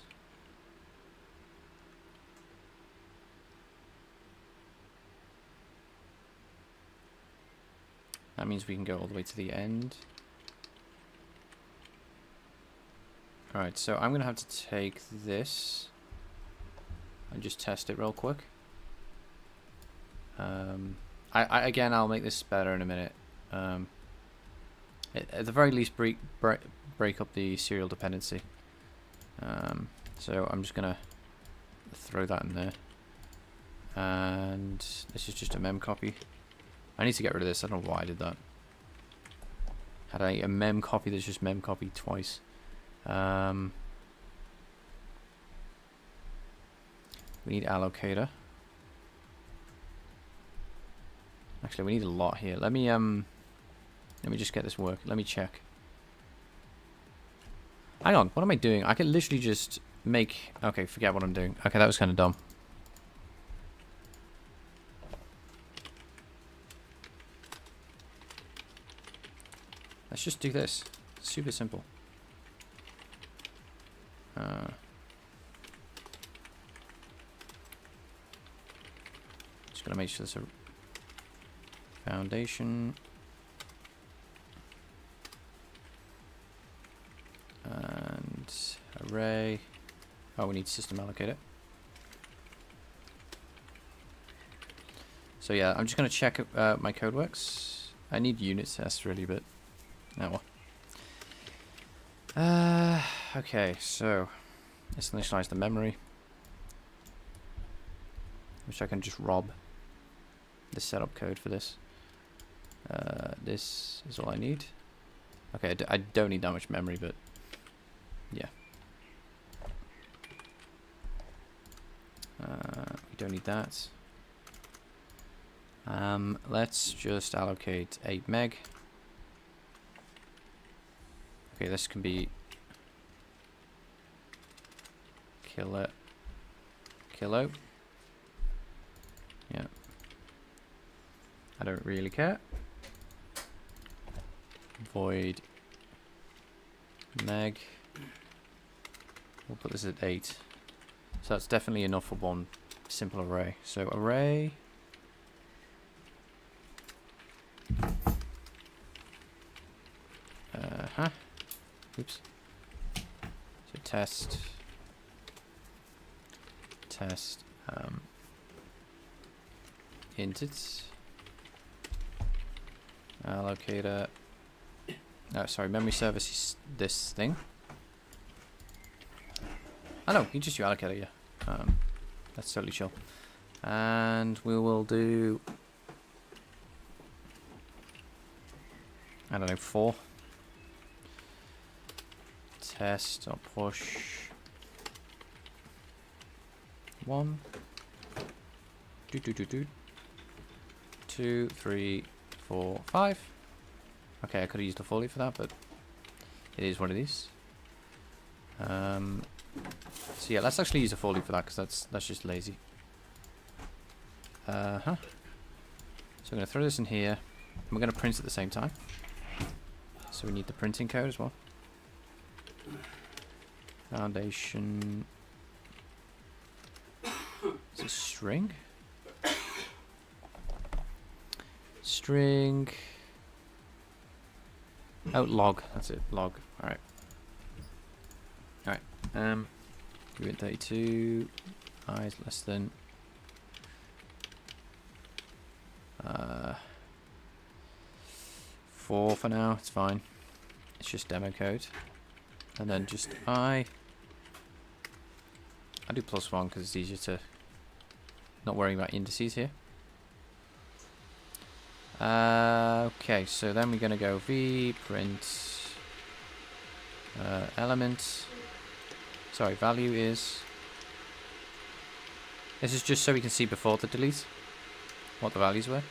that means we can go all the way to the end. Alright, so I'm gonna have to take this and just test it real quick. Again, I'll make this better in a minute. At the very least, break up the serial dependency. So I'm just gonna throw that in there, and this is just a mem copy. I need to get rid of this. I don't know why I did that. Had a mem copy that's just mem copy twice. We need allocator. Actually, we need a lot here. Let me just get this work. Let me check. Hang on, what am I doing? I can literally just make... Okay, forget what I'm doing. Okay, that was kind of dumb. Let's just do this. Super simple. Just gotta make sure there's a foundation. And array. Oh, we need system allocator. So yeah, I'm just gonna check my code works. I need unit tests really, but oh well. Okay, so let's initialize the memory, which I can just rob the setup code for this. This is all I need. Okay, I don't need that much memory, but yeah. We don't need that. Let's just allocate 8 meg. Okay, this can be kilo. Yeah. I don't really care. Void meg. We'll put this at 8. So that's definitely enough for one simple array. So array. Oops. So test. Ints. Allocator. Oh, sorry, memory service is this thing. Oh no, you just do allocator, yeah. That's totally chill. And we will do, I don't know, 4. test or push 1, 2, 3, 4, 5. Okay, I could have used a Foley for that, but it is what it is. So yeah, let's actually use a Foley for that, because that's just lazy. So I'm going to throw this in here, and we're going to print at the same time. So we need the printing code as well. Foundation. Is it string? String. Oh, log. That's it. Log. Alright. Alright. Give it 32. I is less than. 4 for now. It's fine. It's just demo code. And then just I do +1 because it's easier to not worrying about indices here. Okay, so then we're going to go v print element. Sorry, value is. This is just so we can see before the delete what the values were.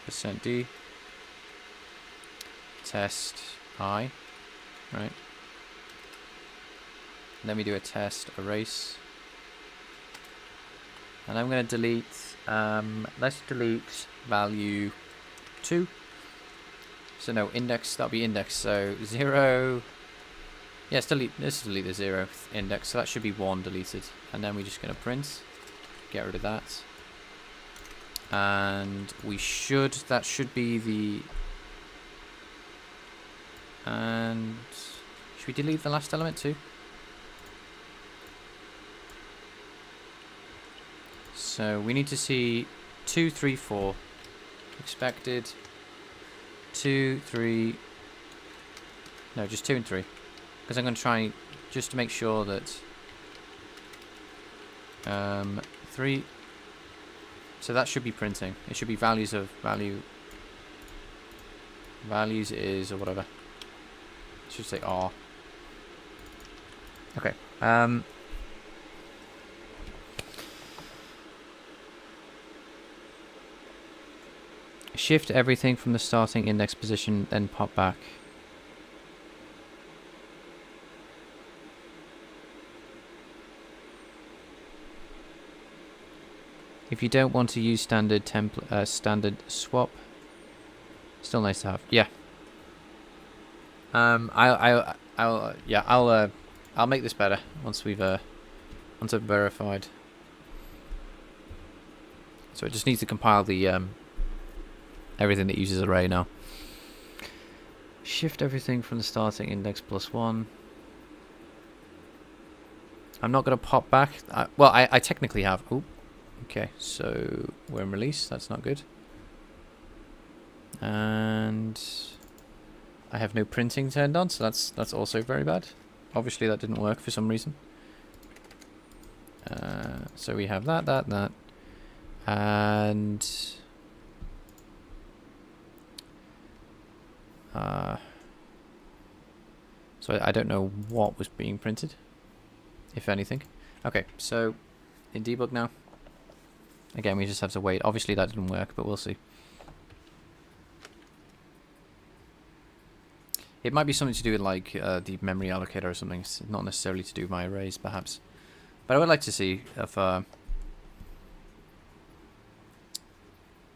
%d test I, right? And then we do a test erase. And I'm going to delete, let's delete value 2. So no, index, that'll be index. So 0, yes, let's delete the 0th index. So that should be 1 deleted. And then we're just going to print, get rid of that. And that should be the, and should we delete the last element too? So we need to see 2, 3, 4 expected. 2, 3. No, just 2 and 3. Because I'm going to try just to make sure that 3. So that should be printing. It should be values of value. Values is or whatever. It should say R. Okay. Shift everything from the starting index position, then pop back. If you don't want to use standard template, standard swap, still nice to have. Yeah. I'll make this better once I've verified. So it just needs to compile the everything that uses array now. Shift everything from the starting index +1. I'm not going to pop back. Well, I technically have. Oh, okay. So we're in release. That's not good. And I have no printing turned on, so that's also very bad. Obviously, that didn't work for some reason. So we have that, and so I don't know what was being printed, if anything. Okay, so in debug now. Again, we just have to wait. Obviously, that didn't work, but we'll see. It might be something to do with like the memory allocator or something. It's not necessarily to do with my arrays, perhaps. But I would like to see if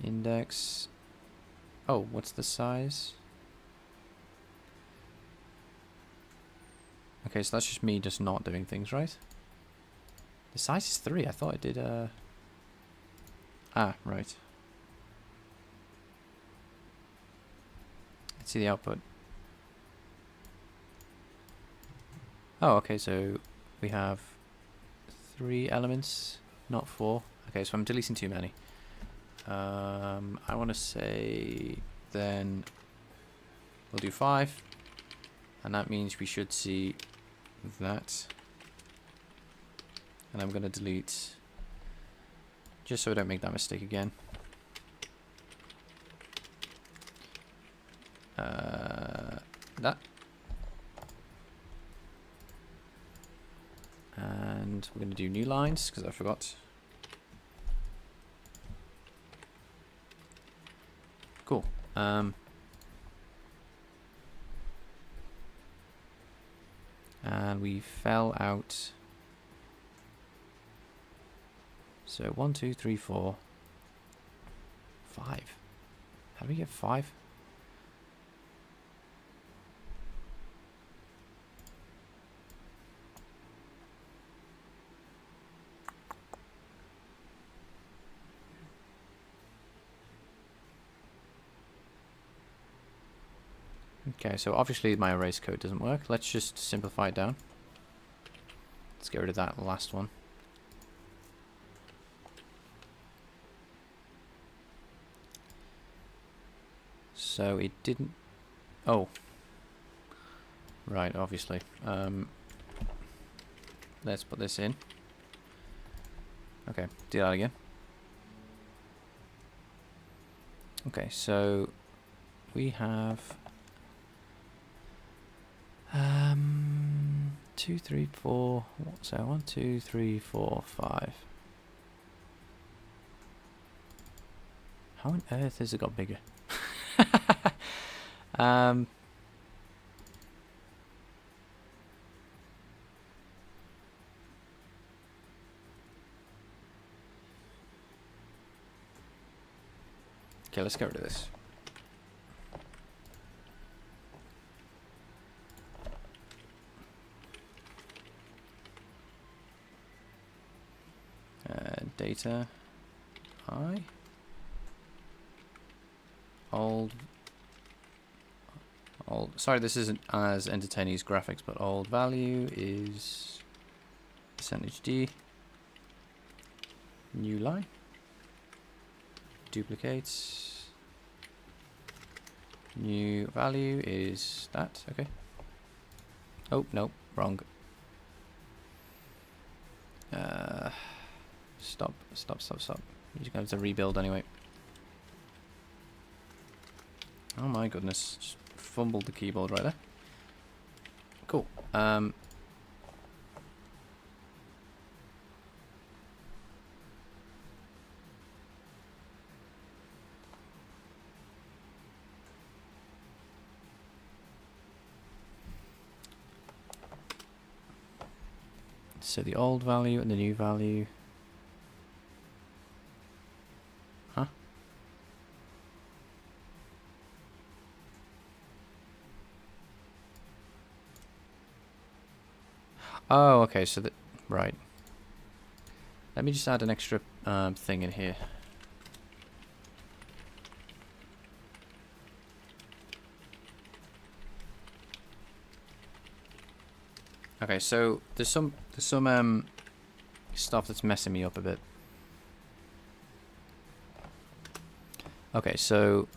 index. Oh, what's the size? Okay, so that's just me just not doing things right. The size is 3. I thought it did. Ah, right. Let's see the output. Oh, okay, so we have 3 elements, not 4. Okay, so I'm deleting too many. I want to say then we'll do 5, and that means we should see that. And I'm going to delete, just so I don't make that mistake again. That. And we're going to do new lines because I forgot. Cool. And we fell out. So 1, 2, 3, 4, 5. How do we get 5? Okay, so obviously my erase code doesn't work. Let's just simplify it down. Let's get rid of that last one. So it didn't... Oh. Right, obviously. Let's put this in. Okay, do that again. Okay, so we have 2, 3, 4. So 1, 2, 3, 4, 5. How on earth has it got bigger? Okay, let's get rid of this. Data I old. Sorry, this isn't as entertaining as graphics, but old value is %d. New line. Duplicates. New value is that. Okay. Oh no, wrong. Stop. You're going to rebuild anyway. Oh my goodness, just fumbled the keyboard right there. Cool. So the old value and the new value. Huh? Oh, okay, so that, right. Let me just add an extra thing in here. Okay, so there's some stuff that's messing me up a bit. Okay, so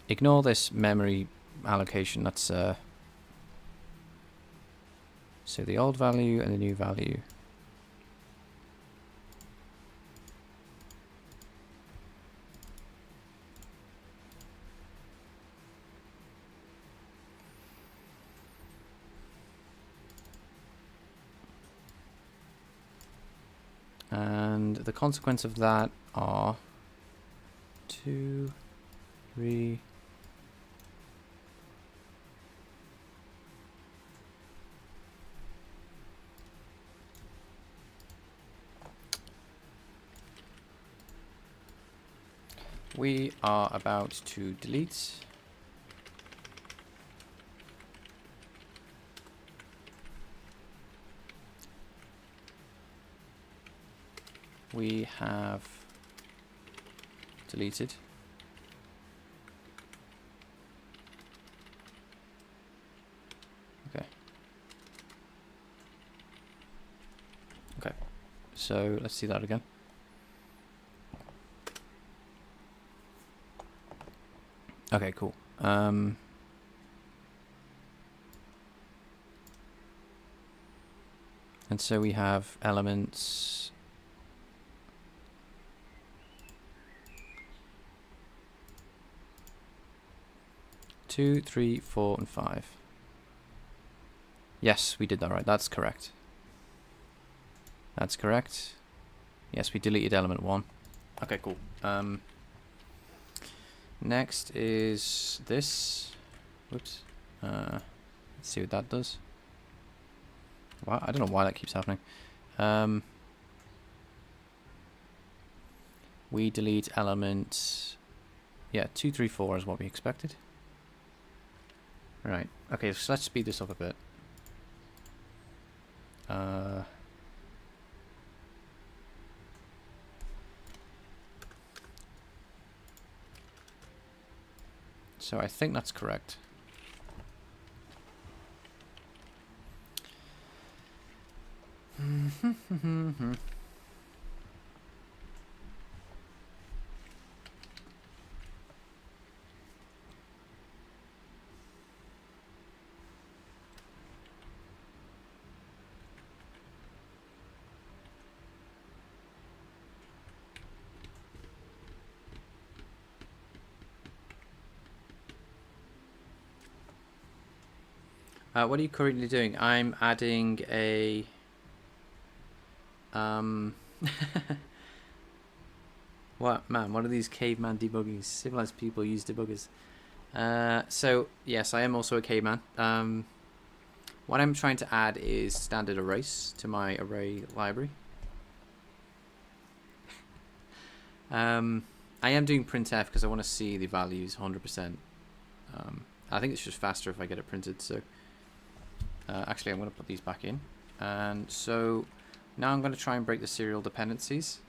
ignore this memory allocation. That's so the old value and the new value. And the consequence of that are 2, 3. We are about to delete. We have deleted. Okay. Okay. So let's see that again. Okay, cool. And so we have elements. Two, 3, 4, and 5. Yes, we did that right. That's correct. That's correct. Yes, we deleted element 1. Okay, cool. Next is this. Whoops. Let's see what that does. Wow, I don't know why that keeps happening. We delete element... Yeah, 2, 3, 4 is what we expected. Right. Okay, so let's speed this up a bit. So I think that's correct. What are you currently doing? I'm adding a... What, man, what are these caveman debugging? Civilized people use debuggers. So, yes, I am also a caveman. What I'm trying to add is standard arrays to my array library. I am doing printf because I want to see the values 100%. I think it's just faster if I get it printed, so... actually, I'm going to put these back in. And so now I'm going to try and break the serial dependencies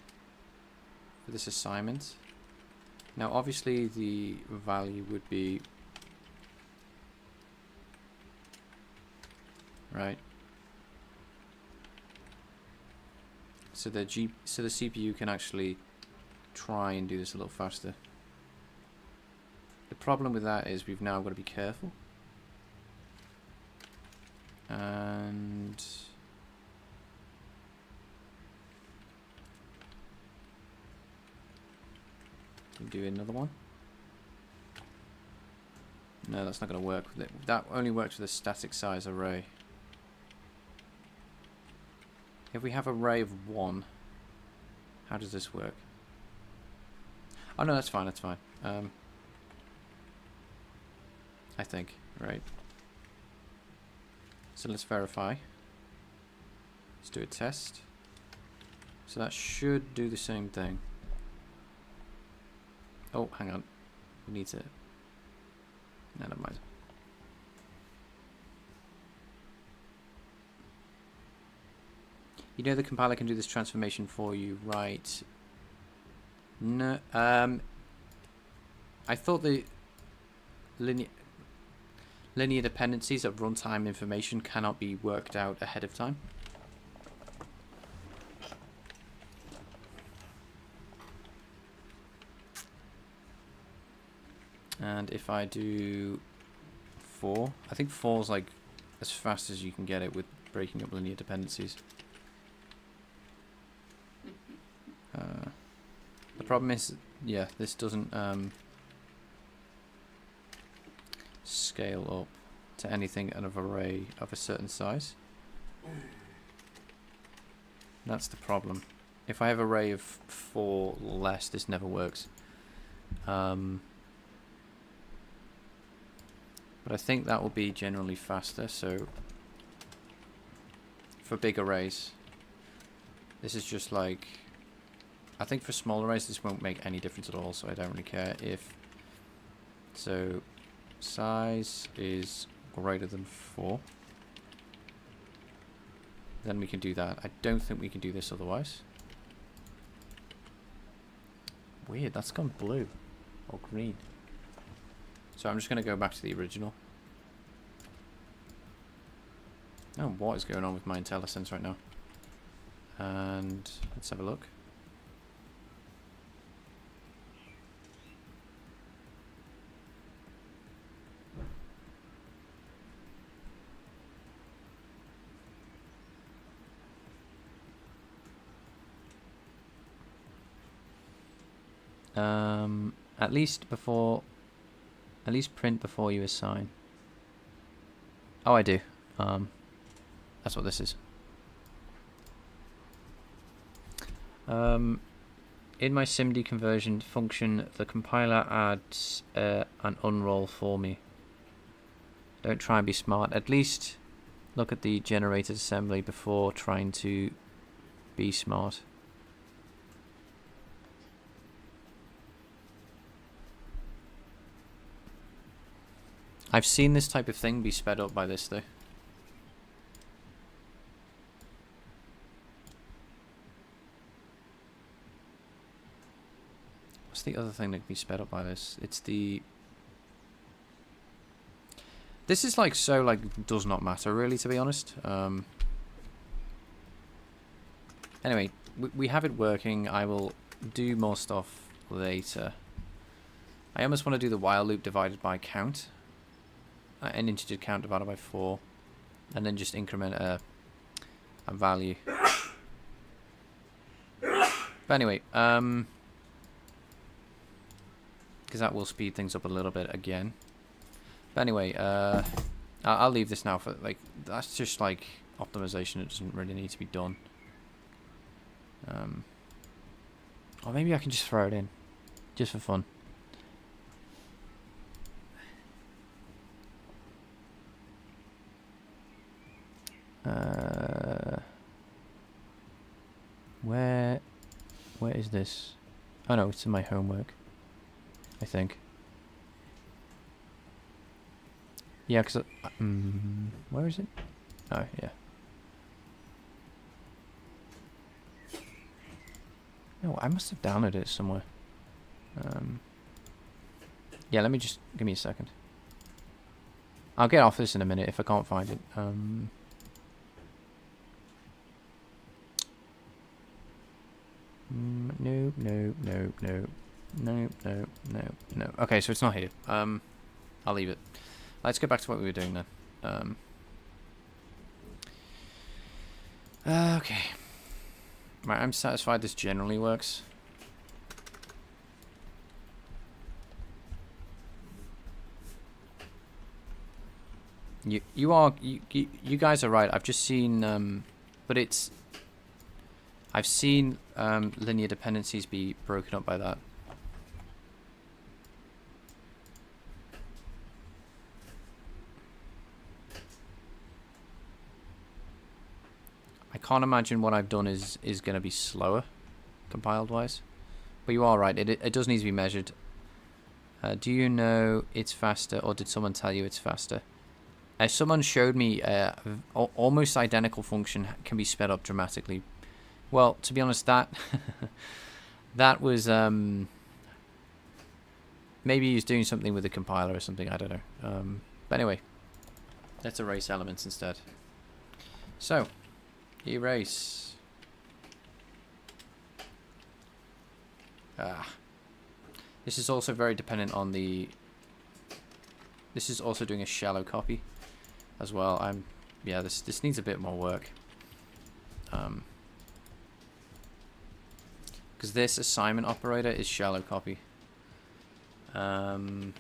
for this assignment. Now, obviously, the value would be right. So the CPU can actually try and do this a little faster. The problem with that is we've now got to be careful. And do another one. No, that's not going to work with it. That only works with a static size array. If we have an array of 1, how does this work? Oh no, that's fine, that's fine. I think, right. So let's verify. Let's do a test. So that should do the same thing. Oh, hang on. We need to... No, never mind. You know the compiler can do this transformation for you, right? No. I thought the linear dependencies of runtime information cannot be worked out ahead of time. And if I do 4, I think 4 is like as fast as you can get it with breaking up linear dependencies. The problem is, yeah, this doesn't scale up to anything in an array of a certain size. That's the problem. If I have an array of 4 or less, this never works. But I think that will be generally faster, so for big arrays, this is just like, I think for small arrays this won't make any difference at all, so I don't really care if, so size is greater than 4, then we can do that. I don't think we can do this otherwise. Weird, that's gone blue or green. So I'm just going to go back to the original. Oh, what is going on with my IntelliSense right now? And let's have a look. At least print before you assign. Oh, I do. That's what this is. In my SIMD conversion function, the compiler adds an unroll for me. Don't try and be smart. At least look at the generated assembly before trying to be smart. I've seen this type of thing be sped up by this though. What's the other thing that can be sped up by this? It's the... This is like so like does not matter really, to be honest. Anyway, we have it working. I will do more stuff later. I almost want to do the while loop divided by count. An integer count divided by 4. And then just increment a value. But anyway, because that will speed things up a little bit again. But anyway, I'll leave this now for, like, that's just like optimization. It doesn't really need to be done. Or maybe I can just throw it in, just for fun. Where is this? Oh no, it's in my homework, I think. Yeah, because where is it? Oh yeah. No, I must have downloaded it somewhere. Yeah, let me just give me a second. I'll get off this in a minute if I can't find it. No, no, no, no, no, no, no, no. Okay, so it's not here. I'll leave it. Let's get back to what we were doing then. Okay. Right, I'm satisfied this generally works. You guys are right. I've just seen but it's I've seen linear dependencies be broken up by that. I can't imagine what I've done is going to be slower, compiled wise. But you are right, it does need to be measured. Do you know it's faster, or did someone tell you it's faster? Someone showed me almost identical function can be sped up dramatically. Well, to be honest, that that was maybe he's doing something with the compiler or something. I don't know. But anyway, let's erase elements instead. So. Erase. This is also very dependent on the... This is also doing a shallow copy as well. Yeah, this needs a bit more work. Because this assignment operator is shallow copy. But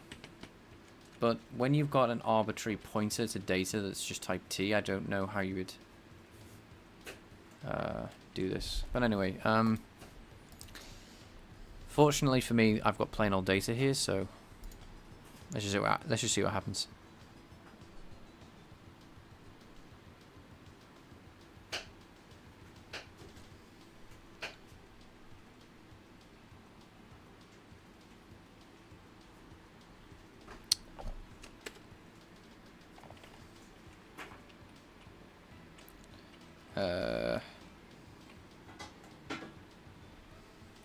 when you've got an arbitrary pointer to data that's just type T, I don't know how you would... do this. But anyway, fortunately for me, I've got plain old data here, so let's just see what happens.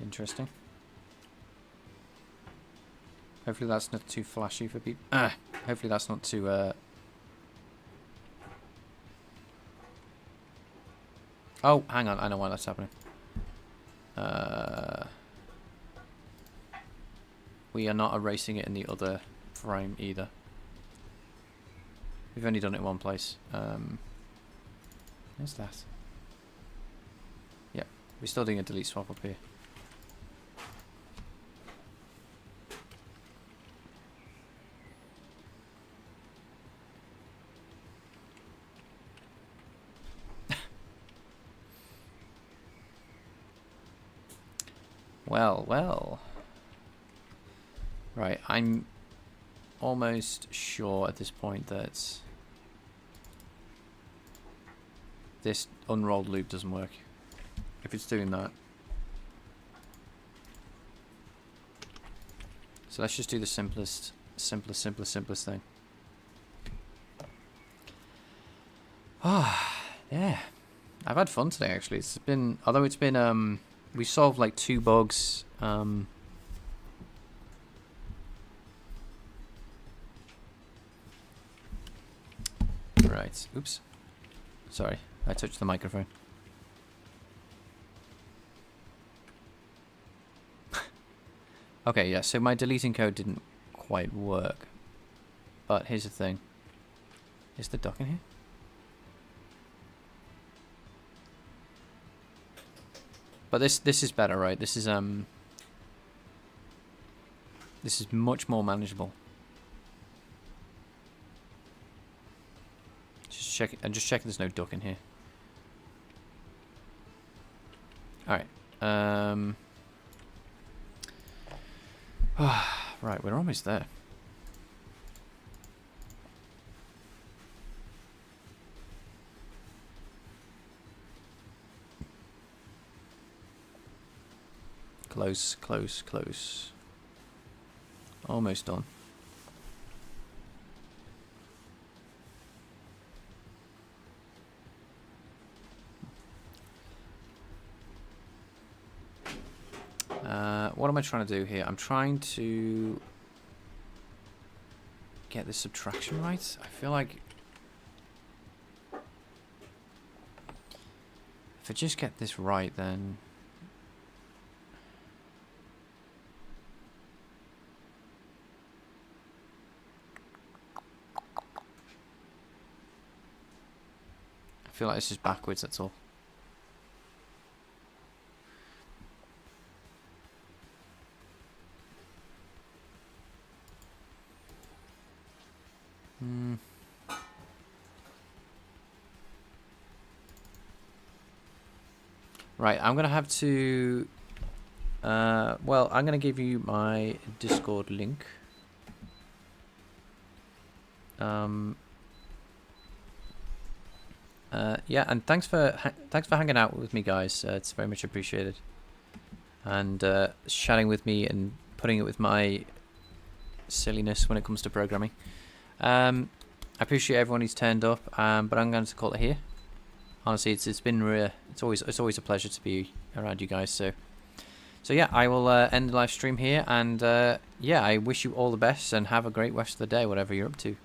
Interesting. Hopefully that's not too flashy for people. Hopefully that's not too... Oh, hang on. I know why that's happening. We are not erasing it in the other frame either. We've only done it in one place. Where's that? Yeah, we're still doing a delete swap up here. Well, well. Right, I'm almost sure at this point that this unrolled loop doesn't work. If it's doing that. So let's just do the simplest thing. Ah, yeah. I've had fun today, actually. It's been, although it's been, we solved like 2 bugs. Right. Oops. Sorry, I touched the microphone. Okay, yeah, so my deleting code didn't quite work. But here's the thing. Is the dock in here? But this is better, right? This is much more manageable. Just check it. I'm just checking there's no duck in here. Alright. Right, we're almost there. Close, close, close. Almost done. What am I trying to do here? I'm trying to get this subtraction right. I feel like if I just get this right, then I feel like this is backwards, that's all. Right, I'm gonna have to well, I'm gonna give you my Discord link. Yeah, and thanks for hanging out with me, guys. It's very much appreciated. And chatting with me and putting it with my silliness when it comes to programming. I appreciate everyone who's turned up, but I'm going to call it here. Honestly, it's been it's always a pleasure to be around you guys. So yeah, I will end the live stream here, and yeah, I wish you all the best and have a great rest of the day, whatever you're up to.